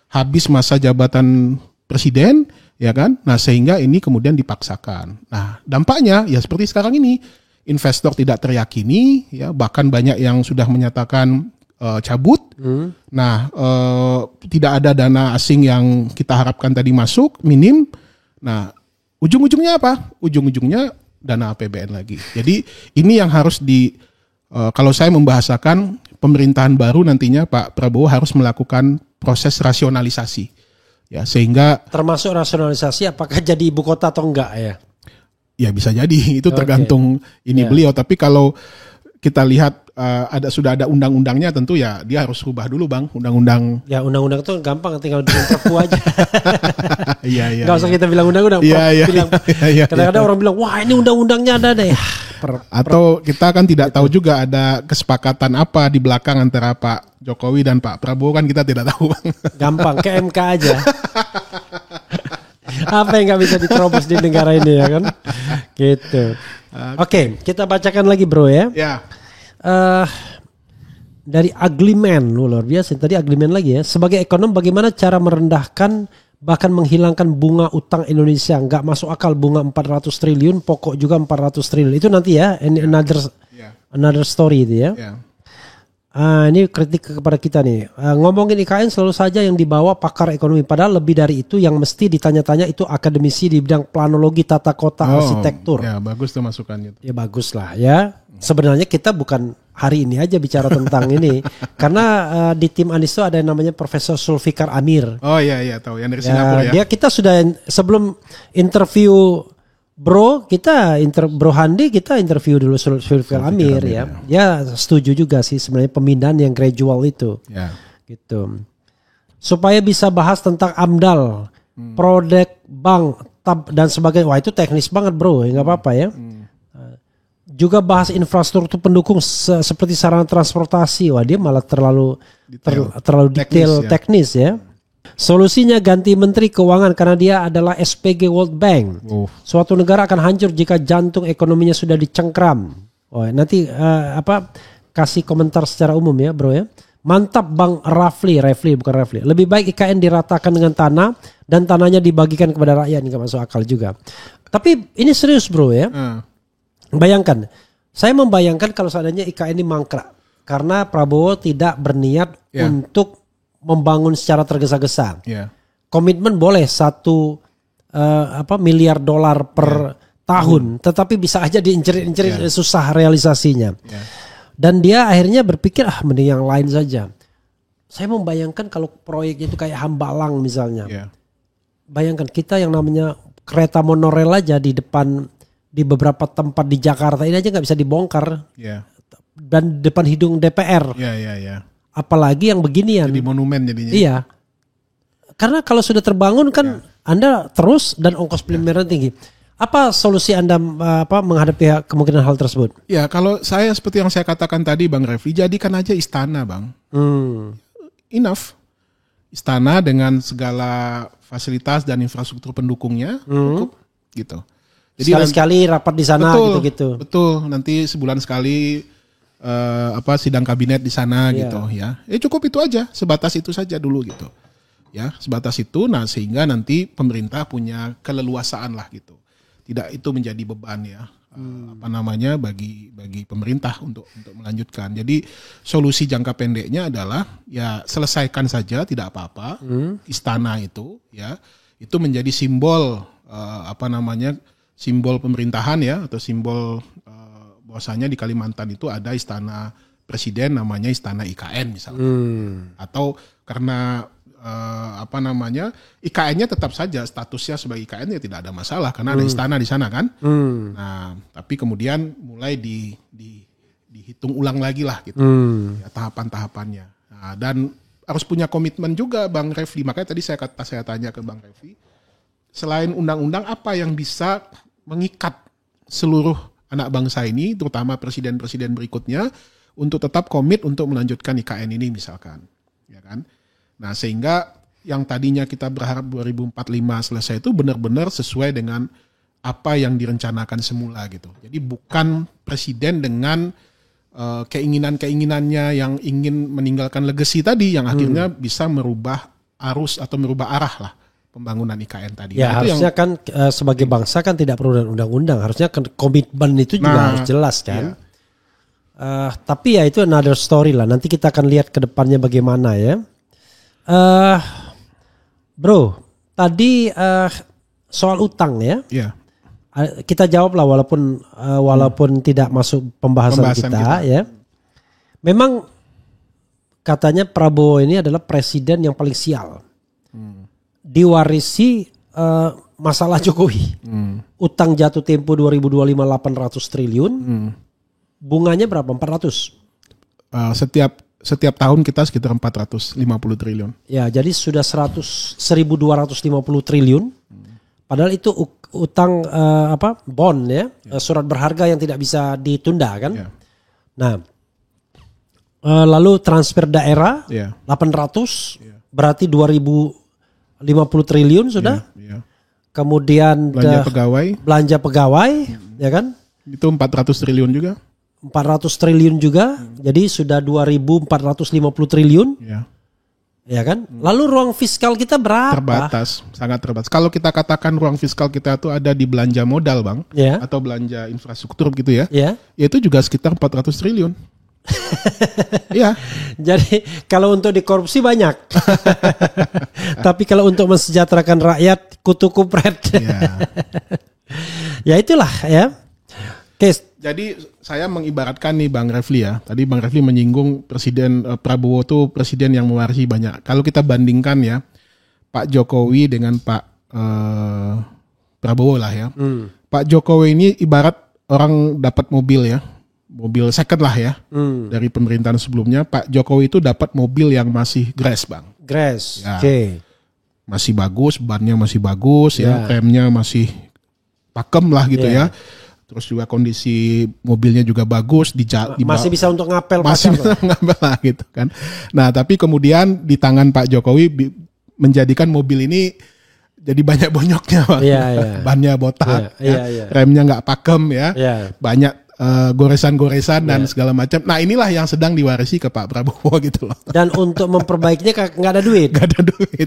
habis masa jabatan presiden, ya kan? Nah, sehingga ini kemudian dipaksakan. Nah, dampaknya ya seperti sekarang ini, investor tidak teryakini, ya bahkan banyak yang sudah menyatakan cabut. Nah, tidak ada dana asing yang kita harapkan tadi masuk, minim. Nah, ujung-ujungnya apa? Ujung-ujungnya dana APBN lagi. Jadi ini yang harus kalau saya membahasakan pemerintahan baru nantinya Pak Prabowo harus melakukan proses rasionalisasi. Ya, sehingga termasuk rasionalisasi apakah jadi ibu kota atau enggak ya? Ya bisa jadi itu tergantung beliau. Tapi kalau kita lihat sudah ada undang-undangnya tentu ya dia harus rubah dulu, Bang, undang-undang. Ya undang-undang itu gampang, tinggal bikin perpu aja. Iya. Gak usah kita bilang undang-undang. Kadang-kadang orang bilang wah ini undang-undangnya ada deh. Atau kita kan tidak tahu juga ada kesepakatan apa di belakang antara Pak Jokowi dan Pak Prabowo, kan kita tidak tahu, Bang. Gampang ke MK aja. Apa yang nggak bisa diterobos di negara ini ya kan? Gitu. Oke, kita bacakan lagi bro ya. Ya. Dari Ugly Man, luar biasa. Tadi Ugly Man lagi ya. Sebagai ekonom, bagaimana cara merendahkan bahkan menghilangkan bunga utang Indonesia? Nggak masuk akal bunga 400 triliun, pokok juga 400 triliun. Itu nanti ya, another story itu ya. Ini kritik kepada kita nih. Ngomongin IKN selalu saja yang dibawa pakar ekonomi. Padahal lebih dari itu yang mesti ditanya-tanya itu akademisi di bidang planologi, tata kota, arsitektur. Ya bagus tuh masukannya. Ya bagus lah ya. Sebenarnya kita bukan hari ini aja bicara tentang ini. Karena di tim Anies itu ada yang namanya Profesor Zulfikar Amir. Oh iya tahu yang dari Singapura ya. Kita sudah sebelum interview Bro Handi kita interview dulu Zulfikar Amir ya. Dia setuju juga sih sebenarnya pemindahan yang gradual itu. Ya. Gitu. Supaya bisa bahas tentang AMDAL, produk bank, tab dan sebagainya. Wah itu teknis banget bro, nggak apa-apa ya. Juga bahas infrastruktur pendukung seperti sarana transportasi. Wah dia malah terlalu detail teknis ya. Solusinya ganti Menteri Keuangan karena dia adalah SPG World Bank. Suatu negara akan hancur jika jantung ekonominya sudah dicengkram. Oh, nanti kasih komentar secara umum ya bro ya. Mantap Bang Rafli bukan Rafli. Lebih baik IKN diratakan dengan tanah dan tanahnya dibagikan kepada rakyat. Nggak masuk akal juga. Tapi ini serius bro ya. Bayangkan, saya membayangkan kalau seandainya IKN ini mangkrak karena Prabowo tidak berniat untuk membangun secara tergesa-gesa. Komitmen boleh $1 miliar per tahun, tetapi bisa aja diincer-incer susah realisasinya. Dan dia akhirnya berpikir mending yang lain saja. Saya membayangkan kalau proyeknya itu kayak Hambalang misalnya. Bayangkan kita yang namanya kereta monorail aja di beberapa tempat di Jakarta ini aja nggak bisa dibongkar. Dan depan hidung DPR. Apalagi yang beginian. Jadi monumen jadinya. Iya. Karena kalau sudah terbangun kan Anda terus dan ongkos pelimpahan tinggi. Apa solusi Anda menghadapi kemungkinan hal tersebut? Ya, kalau saya seperti yang saya katakan tadi Bang Refli, jadikan aja istana Bang. Enough. Istana dengan segala fasilitas dan infrastruktur pendukungnya cukup gitu. Jadi Sekali-sekali rapat di sana gitu-gitu. Betul, nanti sebulan sekali sidang kabinet di sana gitu ya. Cukup itu aja, sebatas itu saja dulu gitu. Ya, sebatas itu, nah sehingga nanti pemerintah punya keleluasaan lah gitu. Tidak itu menjadi beban ya, bagi pemerintah untuk melanjutkan. Jadi solusi jangka pendeknya adalah ya selesaikan saja, tidak apa-apa. Istana itu ya, itu menjadi simbol simbol pemerintahan ya, atau simbol bahwasanya di Kalimantan itu ada istana presiden namanya istana IKN misalnya. Atau karena IKN-nya tetap saja statusnya sebagai IKN ya tidak ada masalah karena ada istana di sana kan. Nah, tapi kemudian mulai dihitung ulang lagi lah gitu. Ya, tahapan-tahapannya. Nah, dan harus punya komitmen juga Bang Refli. Makanya tadi saya tanya ke Bang Refli, selain undang-undang apa yang bisa mengikat seluruh anak bangsa ini, terutama presiden-presiden berikutnya, untuk tetap komit untuk melanjutkan IKN ini misalkan, ya kan? Nah, sehingga yang tadinya kita berharap 2045 selesai itu benar-benar sesuai dengan apa yang direncanakan semula gitu. Jadi bukan presiden dengan keinginan-keinginannya yang ingin meninggalkan legacy tadi yang akhirnya bisa merubah arus atau merubah arah lah pembangunan IKN tadi. Ya, nah, harusnya kan sebagai bangsa kan tidak perlu undang-undang, harusnya komitmen itu juga harus jelas kan. Ya. Tapi ya itu another story lah. Nanti kita akan lihat ke depannya bagaimana ya. Bro, tadi soal utang ya. Yeah. Kita jawab lah walaupun tidak masuk pembahasan kita ya. Memang katanya Prabowo ini adalah presiden yang paling sial. Diwarisi masalah Jokowi. Utang jatuh tempo 2025 800 triliun. Bunganya berapa? 400. Setiap tahun kita sekitar 450 triliun. Ya, jadi sudah 1.250 triliun. Padahal itu utang bond ya, surat berharga yang tidak bisa ditunda kan. Yeah. Nah, lalu transfer daerah 800 berarti 2.050 triliun sudah. Yeah. Kemudian belanja pegawai ya kan? Itu 400 triliun juga. 400 triliun juga, jadi sudah 2.450 triliun, ya kan? Lalu ruang fiskal kita berapa? Terbatas, sangat terbatas. Kalau kita katakan ruang fiskal kita itu ada di belanja modal Bang, atau belanja infrastruktur gitu ya, itu juga sekitar 400 triliun. Iya. Jadi kalau untuk dikorupsi banyak, tapi kalau untuk mensejahterakan rakyat kutu kupret, ya itulah ya. Jadi saya mengibaratkan nih Bang Refli ya. Tadi Bang Refli menyinggung Presiden Prabowo itu presiden yang mewarisi banyak. Kalau kita bandingkan ya Pak Jokowi dengan Pak Prabowo lah ya. Pak Jokowi ini ibarat orang dapat mobil ya. Mobil second lah ya. Dari pemerintahan sebelumnya Pak Jokowi itu dapat mobil yang masih grass Bang. Grass. Ya. Oke. Masih bagus, bannya masih bagus ya, remnya masih pakem lah gitu ya. Terus juga kondisi mobilnya juga bagus, masih bisa untuk ngapel, masih bisa ngapel lah gitu kan. Nah tapi kemudian di tangan Pak Jokowi menjadikan mobil ini jadi banyak bonyoknya, bannya botak, remnya nggak pakem ya, banyak goresan-goresan dan segala macam. Nah inilah yang sedang diwarisi ke Pak Prabowo gitu loh. Dan untuk memperbaikinya nggak ada duit,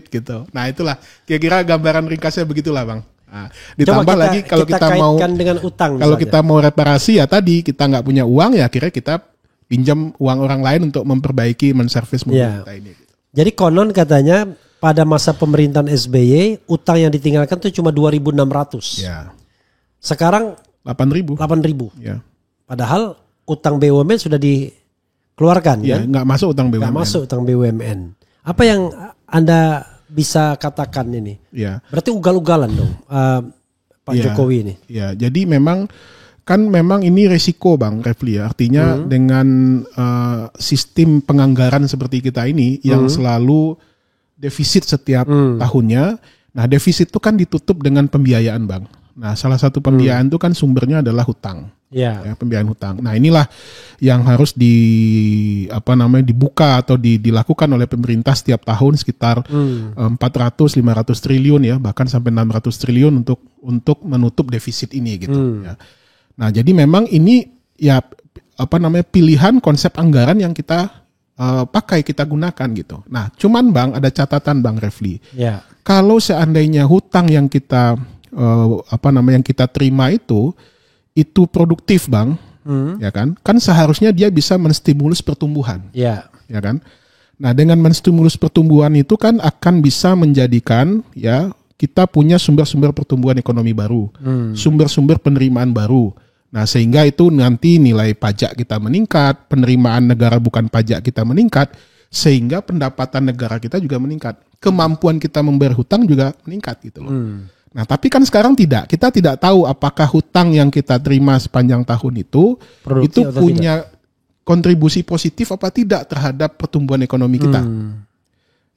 gitu. Nah itulah kira-kira gambaran ringkasnya begitulah Bang. Nah, ditambah lagi kalau kita mau dengan utang, kalau kita mau reparasi ya tadi kita nggak punya uang ya akhirnya kita pinjam uang orang lain untuk memperbaiki menservis mobil kita ini. Jadi konon katanya pada masa pemerintahan SBY utang yang ditinggalkan itu cuma 2.600. Ya. Sekarang 8.000. Ya. Padahal utang BUMN sudah dikeluarkan kan? Nggak masuk utang BUMN. Nggak masuk utang BUMN. Apa yang Anda bisa katakan ini? Ya. Berarti ugal-ugalan dong Pak Jokowi ini. Ya, jadi memang ini resiko Bang Refli ya. Artinya dengan sistem penganggaran seperti kita ini yang selalu defisit setiap tahunnya. Nah, defisit itu kan ditutup dengan pembiayaan Bang. Nah, salah satu pembiayaan itu kan sumbernya adalah hutang. Ya. Ya, pembiayaan hutang. Nah, inilah yang harus dibuka atau dilakukan oleh pemerintah setiap tahun sekitar 400-500 triliun ya, bahkan sampai 600 triliun untuk menutup defisit ini gitu ya. Nah, jadi memang ini ya pilihan konsep anggaran yang kita kita gunakan gitu. Nah, cuman Bang, ada catatan Bang Refli. Ya. Kalau seandainya hutang yang kita yang kita terima itu produktif Bang, ya kan seharusnya dia bisa menstimulus pertumbuhan, ya kan. Nah, dengan menstimulus pertumbuhan itu kan akan bisa menjadikan ya kita punya sumber-sumber pertumbuhan ekonomi baru, sumber-sumber penerimaan baru. Nah, sehingga itu nanti nilai pajak kita meningkat, penerimaan negara bukan pajak kita meningkat, sehingga pendapatan negara kita juga meningkat, kemampuan kita membayar hutang juga meningkat gitu loh. Nah, tapi kan sekarang kita tidak tahu apakah hutang yang kita terima sepanjang tahun itu punya kontribusi positif apa tidak terhadap pertumbuhan ekonomi kita.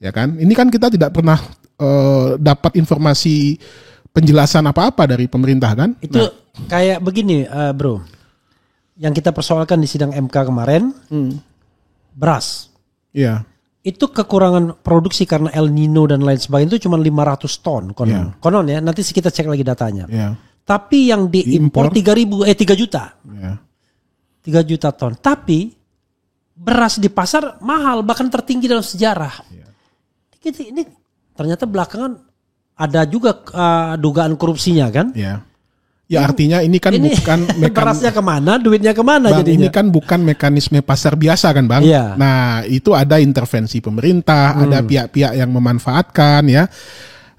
Ya kan? Ini kan kita tidak pernah dapat informasi penjelasan apa-apa dari pemerintah kan? Itu kayak begini, Bro. Yang kita persoalkan di sidang MK kemarin, beras. Iya. Itu kekurangan produksi karena El Nino dan lain sebagainya itu cuma 500 ton konon. Konon ya, nanti kita cek lagi datanya. Tapi yang diimpor 3 juta. 3 juta ton. Tapi beras di pasar mahal, bahkan tertinggi dalam sejarah. Ini ternyata belakangan ada juga dugaan korupsinya kan? Ya artinya ini kan bukan berasnya kemana, duitnya kemana Bang, jadinya. ini kan bukan mekanisme pasar biasa kan Bang. Nah, itu ada intervensi pemerintah, ada pihak-pihak yang memanfaatkan ya.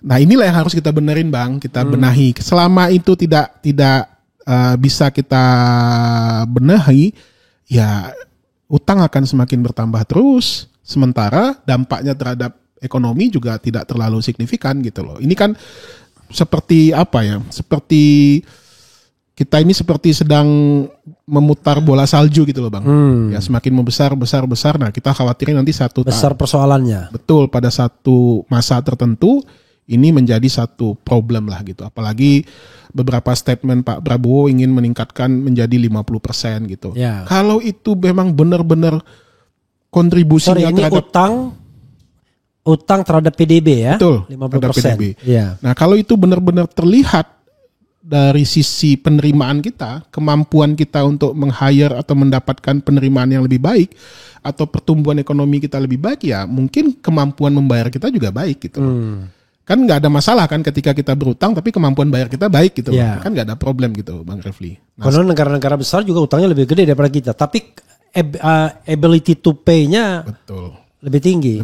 Nah, inilah yang harus kita benerin Bang, kita benahi. Selama itu tidak bisa kita benahi, ya utang akan semakin bertambah terus. Sementara dampaknya terhadap ekonomi juga tidak terlalu signifikan gitu loh. Ini kan seperti seperti kita ini seperti sedang memutar bola salju gitu loh Bang. Ya semakin membesar. Nah, kita khawatirin nanti besar persoalannya. Betul, pada satu masa tertentu ini menjadi satu problem lah gitu. Apalagi beberapa statement Pak Prabowo ingin meningkatkan menjadi 50% gitu. Kalau itu memang benar-benar kontribusinya terhadap utang terhadap PDB ya. Betul, 50%. Nah, kalau itu benar-benar terlihat dari sisi penerimaan kita, kemampuan kita untuk meng-hire atau mendapatkan penerimaan yang lebih baik atau pertumbuhan ekonomi kita lebih baik, ya mungkin kemampuan membayar kita juga baik gitu. Kan nggak ada masalah kan ketika kita berutang tapi kemampuan bayar kita baik gitu. Kan nggak ada problem gitu Bang Refli. Karena negara-negara besar juga utangnya lebih gede daripada kita, tapi ability to pay-nya lebih tinggi.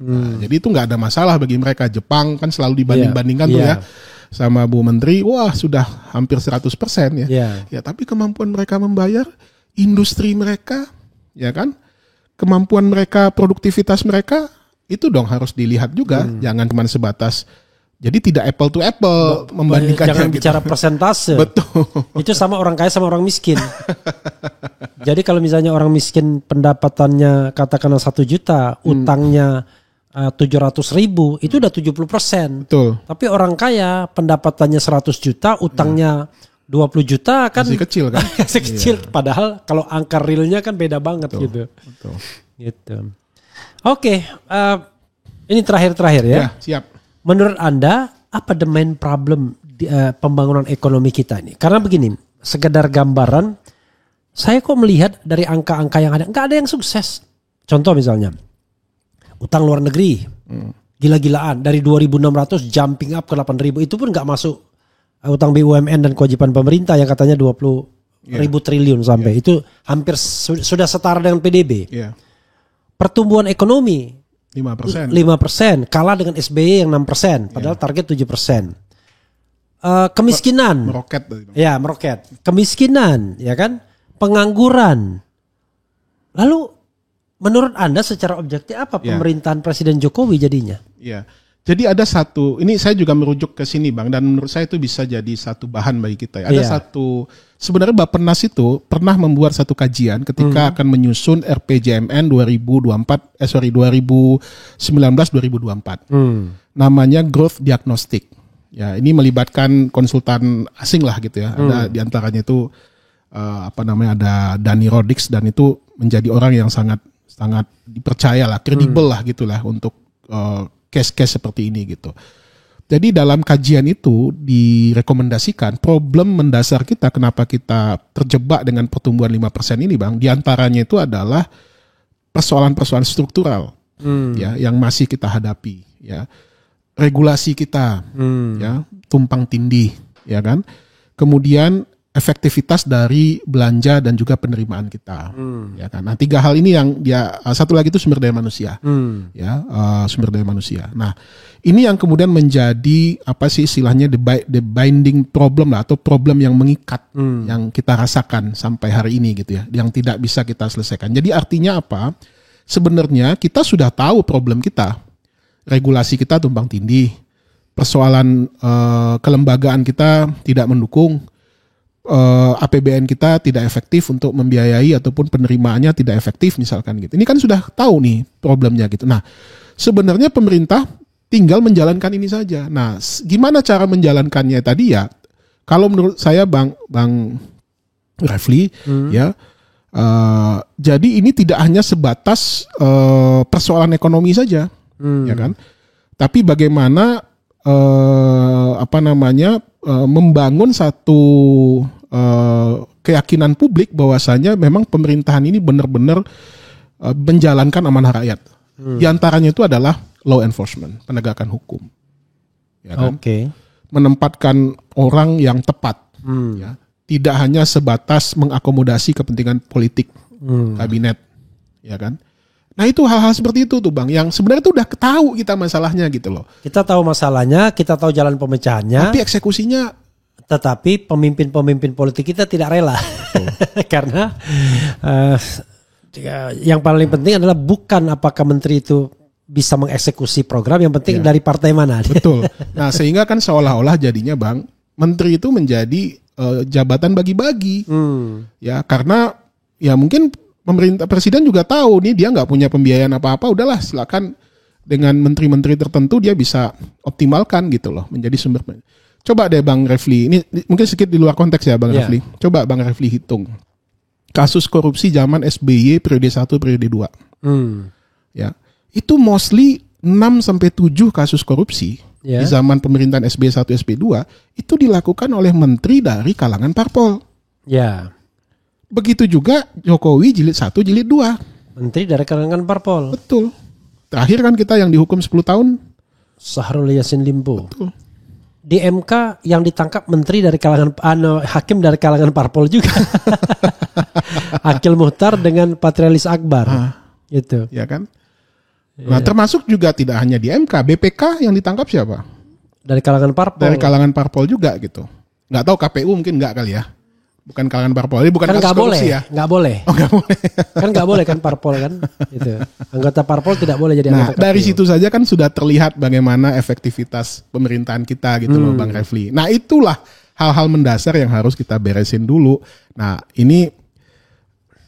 Nah, jadi itu nggak ada masalah bagi mereka. Jepang kan selalu dibanding-bandingkan tuh ya sama Bu Menteri, wah sudah hampir 100% ya. Ya, tapi kemampuan mereka membayar, industri mereka, ya kan, kemampuan mereka, produktivitas mereka, itu dong harus dilihat juga. Jangan cuma sebatas. Jadi tidak apple to apple membandingkan. Jangan bicara persentase. Betul. Itu sama orang kaya sama orang miskin. Jadi kalau misalnya orang miskin pendapatannya katakanlah 1 juta, utangnya 700.000, itu udah 70%. Betul. Tapi orang kaya pendapatannya 100 juta, utangnya 20 juta kan masih kecil kan? Masih kecil. Padahal kalau angka realnya kan beda banget. Betul. Gitu. Oke, ini terakhir ya. Siap. Menurut Anda, apa the main problem di, pembangunan ekonomi kita ini? Karena begini, sekedar gambaran, saya kok melihat dari angka-angka yang ada, nggak ada yang sukses. Contoh misalnya, utang luar negeri, gila-gilaan, dari 2.600 jumping up ke 8.000, itu pun nggak masuk utang BUMN dan kewajiban pemerintah yang katanya 20.000 triliun sampai. Itu hampir sudah setara dengan PDB. Pertumbuhan ekonomi, 5%, kalah dengan SBY yang 6%, padahal target 7%. Kemiskinan, meroket. Kemiskinan, ya kan? Pengangguran. Lalu, menurut Anda secara objektif apa pemerintahan Presiden Jokowi jadinya? Jadi ada satu, ini saya juga merujuk ke sini Bang, dan menurut saya itu bisa jadi satu bahan bagi kita. Ada satu, sebenarnya Bappenas itu pernah membuat satu kajian ketika akan menyusun RPJMN 2019-2024. Namanya Growth Diagnostic. Ya, ini melibatkan konsultan asing lah gitu ya. Ada diantaranya itu ada Dani Rodix, dan itu menjadi orang yang sangat dipercaya lah, kredibel lah gitulah untuk case-case seperti ini gitu. Jadi dalam kajian itu direkomendasikan problem mendasar kita kenapa kita terjebak dengan pertumbuhan 5% ini Bang, diantaranya itu adalah persoalan-persoalan struktural ya yang masih kita hadapi ya. Regulasi kita ya tumpang tindih ya kan. Kemudian efektivitas dari belanja dan juga penerimaan kita, ya kan. Nah 3 hal ini yang satu lagi itu sumber daya manusia, ya sumber daya manusia. Nah ini yang kemudian menjadi apa sih istilahnya the binding problem lah, atau problem yang mengikat yang kita rasakan sampai hari ini gitu ya, yang tidak bisa kita selesaikan. Jadi artinya apa? Sebenarnya kita sudah tahu problem kita, regulasi kita tumpang tindih, persoalan kelembagaan kita tidak mendukung. APBN kita tidak efektif untuk membiayai ataupun penerimaannya tidak efektif misalkan gitu. Ini kan sudah tahu nih problemnya gitu. Nah, sebenarnya pemerintah tinggal menjalankan ini saja. Nah, gimana cara menjalankannya tadi ya? Kalau menurut saya Bang Refli ya, jadi ini tidak hanya sebatas persoalan ekonomi saja, ya kan? Tapi bagaimana membangun satu keyakinan publik bahwasanya memang pemerintahan ini benar-benar menjalankan amanah rakyat. Di antaranya itu adalah law enforcement, penegakan hukum. Ya kan? Menempatkan orang yang tepat, ya. Tidak hanya sebatas mengakomodasi kepentingan politik kabinet, ya kan? Nah itu hal-hal seperti itu tuh Bang, yang sebenarnya tuh udah tahu kita masalahnya gitu loh. Kita tahu masalahnya, kita tahu jalan pemecahannya. Tapi eksekusinya, tetapi pemimpin-pemimpin politik kita tidak rela. Karena yang paling penting adalah bukan apakah menteri itu bisa mengeksekusi program, yang penting dari partai mana. Betul. Nah sehingga kan seolah-olah jadinya Bang, menteri itu menjadi jabatan bagi-bagi. Ya karena ya mungkin pemerintah presiden juga tahu nih dia nggak punya pembiayaan apa-apa, udahlah silakan dengan menteri-menteri tertentu dia bisa optimalkan gitu loh menjadi sumber. Coba deh Bang Refli, ini mungkin sedikit di luar konteks ya Bang Refli. Coba Bang Refli hitung kasus korupsi zaman SBY periode 1 periode 2. Ya. Itu mostly 6 sampai 7 kasus korupsi di zaman pemerintahan SBY 1 SBY 2 itu dilakukan oleh menteri dari kalangan parpol. Ya. Begitu juga Jokowi jilid 1, jilid 2. Menteri dari kalangan parpol. Betul. Terakhir kan kita yang dihukum 10 tahun. Syahrul Yassin Limpo. Betul. Di MK yang ditangkap menteri dari kalangan, hakim dari kalangan parpol juga. Akil Muhtar dengan Patrialis Akbar. Gitu. Ya kan? Nah termasuk juga tidak hanya di MK, BPK yang ditangkap siapa? Dari kalangan parpol. Dari kalangan parpol juga gitu. Nggak tahu KPU mungkin nggak kali ya. Bukan kalangan parpol, ini bukan kan kasus korupsi ya. Nggak boleh. Oh nggak boleh. Kan nggak boleh kan parpol kan. Gitu. Anggota parpol tidak boleh jadi anggota KPU. Dari situ saja kan sudah terlihat bagaimana efektivitas pemerintahan kita gitu loh Bang Refli. Nah itulah hal-hal mendasar yang harus kita beresin dulu. Nah ini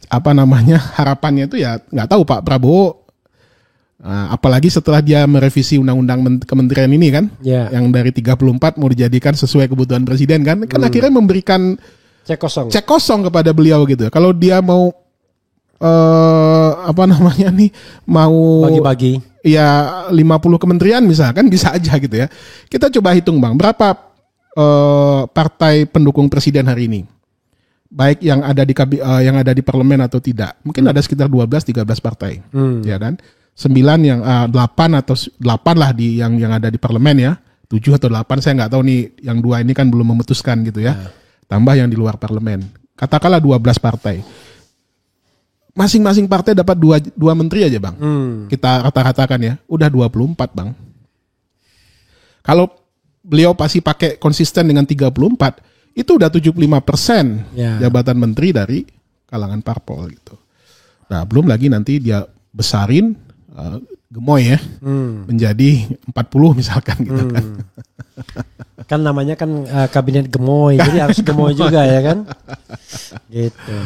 harapannya itu ya nggak tahu Pak Prabowo. Apalagi setelah dia merevisi undang-undang kementerian ini kan, yang dari 34 mau dijadikan sesuai kebutuhan presiden kan akhirnya memberikan cek kosong kepada beliau gitu. Kalau dia mau mau bagi-bagi ya 50 kementerian misalkan bisa aja gitu ya. Kita coba hitung Bang, berapa partai pendukung presiden hari ini? Baik yang ada di parlemen atau tidak. Mungkin ada sekitar 12-13 partai. Ya kan? 9 yang 8 atau 8 lah yang ada di parlemen ya. 7 atau 8 saya nggak tahu nih, yang 2 ini kan belum memutuskan gitu ya. Tambah yang di luar parlemen. Katakanlah 12 partai. Masing-masing partai dapat 2 menteri aja Bang. Kita rata-ratakan ya. Udah 24 Bang. Kalau beliau pasti pakai konsisten dengan 34, itu udah 75% jabatan menteri dari kalangan parpol gitu. Nah belum lagi nanti dia besarin gemoy ya. Menjadi 40 misalkan gitu kan. Kan namanya kan kabinet gemoy, jadi harus gemoy juga ya kan, gitu.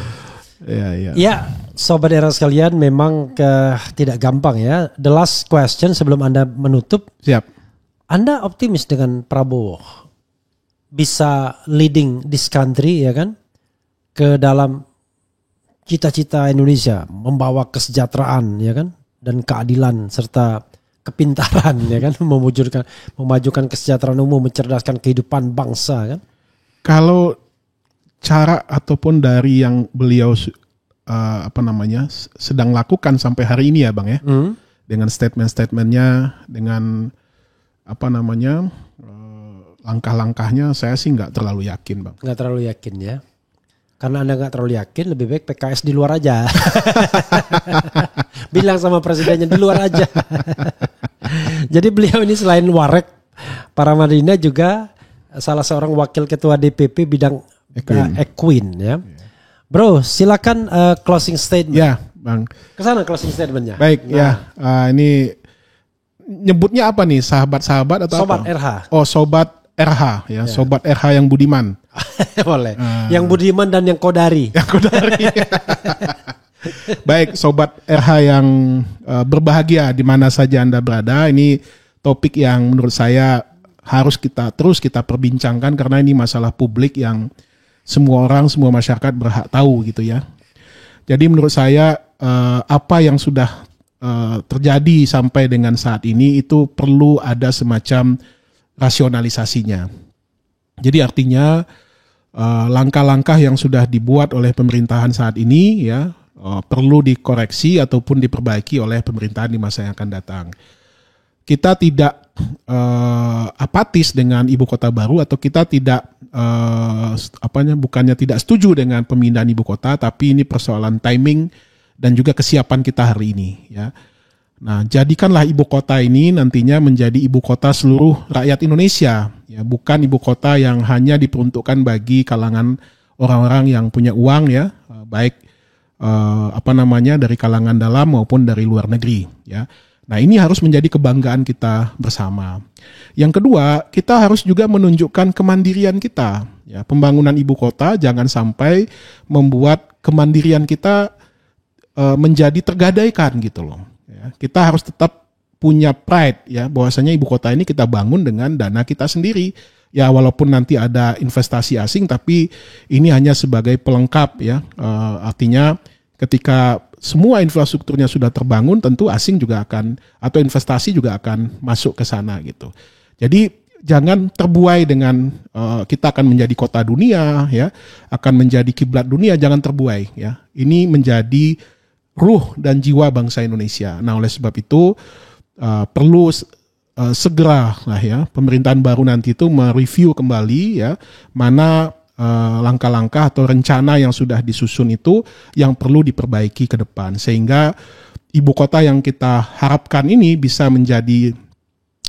Ya, sobat era sekalian, memang tidak gampang ya. The last question sebelum Anda menutup. Siap. Anda optimis dengan Prabowo bisa leading this country ya kan ke dalam cita-cita Indonesia, membawa kesejahteraan ya kan dan keadilan serta kepintaran ya kan, memajukan kesejahteraan umum, mencerdaskan kehidupan bangsa kan. Kalau cara ataupun dari yang beliau sedang lakukan sampai hari ini ya Bang ya, dengan statement-statementnya, dengan langkah-langkahnya, saya sih nggak terlalu yakin Bang. Nggak terlalu yakin ya, karena Anda nggak terlalu yakin, lebih baik PKS di luar aja. Bilang sama presidennya di luar aja. Jadi beliau ini selain Warek Paramadina juga salah seorang wakil ketua DPP bidang Equine ya. Bro, silakan closing statement. Ya, Bang. Kesana closing statementnya. Baik, ini nyebutnya apa nih? Sahabat-sahabat atau Sobat apa? RH. Oh, Sobat RH ya, Sobat RH yang budiman. Boleh. Yang budiman dan yang kodari. Yang kodari. Baik, Sobat RH yang berbahagia di mana saja Anda berada. Ini topik yang menurut saya harus kita perbincangkan karena ini masalah publik yang semua masyarakat berhak tahu gitu ya. Jadi menurut saya apa yang sudah terjadi sampai dengan saat ini itu perlu ada semacam rasionalisasinya. Jadi artinya langkah-langkah yang sudah dibuat oleh pemerintahan saat ini ya perlu dikoreksi ataupun diperbaiki oleh pemerintahan di masa yang akan datang. Kita tidak apatis dengan ibu kota baru atau kita tidak bukannya tidak setuju dengan pemindahan ibu kota, tapi ini persoalan timing dan juga kesiapan kita hari ini ya. Nah, jadikanlah ibu kota ini nantinya menjadi ibu kota seluruh rakyat Indonesia ya, bukan ibu kota yang hanya diperuntukkan bagi kalangan orang-orang yang punya uang ya, baik dari kalangan dalam maupun dari luar negeri ya. Nah, ini harus menjadi kebanggaan kita bersama. Yang kedua, kita harus juga menunjukkan kemandirian kita. Ya, pembangunan ibu kota jangan sampai membuat kemandirian kita menjadi tergadaikan gitu loh. Ya, kita harus tetap punya pride ya, bahwasanya ibu kota ini kita bangun dengan dana kita sendiri. Ya, walaupun nanti ada investasi asing, tapi ini hanya sebagai pelengkap ya. Artinya ketika semua infrastrukturnya sudah terbangun, tentu asing juga akan atau investasi juga akan masuk ke sana gitu. Jadi jangan terbuai dengan kita akan menjadi kota dunia ya, akan menjadi kiblat dunia, jangan terbuai ya. Ini menjadi ruh dan jiwa bangsa Indonesia. Nah, oleh sebab itu perlu segera lah ya pemerintahan baru nanti itu mereview kembali ya mana langkah-langkah atau rencana yang sudah disusun itu yang perlu diperbaiki ke depan sehingga ibu kota yang kita harapkan ini bisa menjadi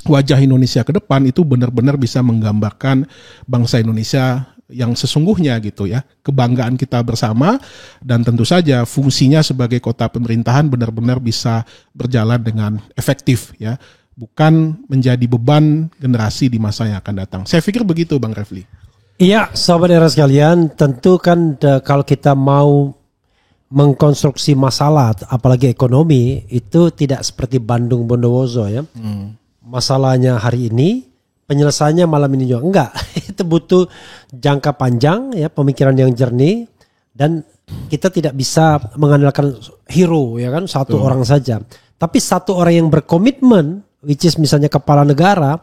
wajah Indonesia ke depan itu benar-benar bisa menggambarkan bangsa Indonesia yang sesungguhnya gitu ya, kebanggaan kita bersama dan tentu saja fungsinya sebagai kota pemerintahan benar-benar bisa berjalan dengan efektif ya, bukan menjadi beban generasi di masa yang akan datang. Saya pikir begitu Bang Refli. Iya, sahabat era sekalian, tentu kan kalau kita mau mengkonstruksi masalah, apalagi ekonomi, itu tidak seperti Bandung Bondowoso ya. Masalahnya hari ini, penyelesaiannya malam ini juga enggak. Itu butuh jangka panjang ya, pemikiran yang jernih, dan kita tidak bisa mengandalkan hero ya kan, satu orang saja. Tapi satu orang yang berkomitmen, which is misalnya kepala negara,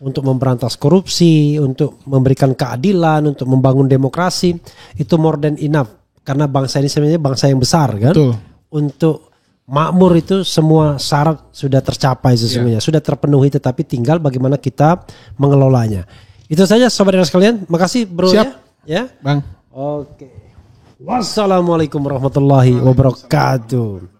untuk memberantas korupsi, untuk memberikan keadilan, untuk membangun demokrasi, itu more than enough. Karena bangsa ini sebenarnya bangsa yang besar kan. Betul. Untuk makmur itu semua syarat sudah tercapai sesungguhnya, sudah terpenuhi, tetapi tinggal bagaimana kita mengelolanya. Itu saja sahabat sekalian. Makasih bro. Siap. Ya. Bang. Oke. Wassalamualaikum warahmatullahi wabarakatuh.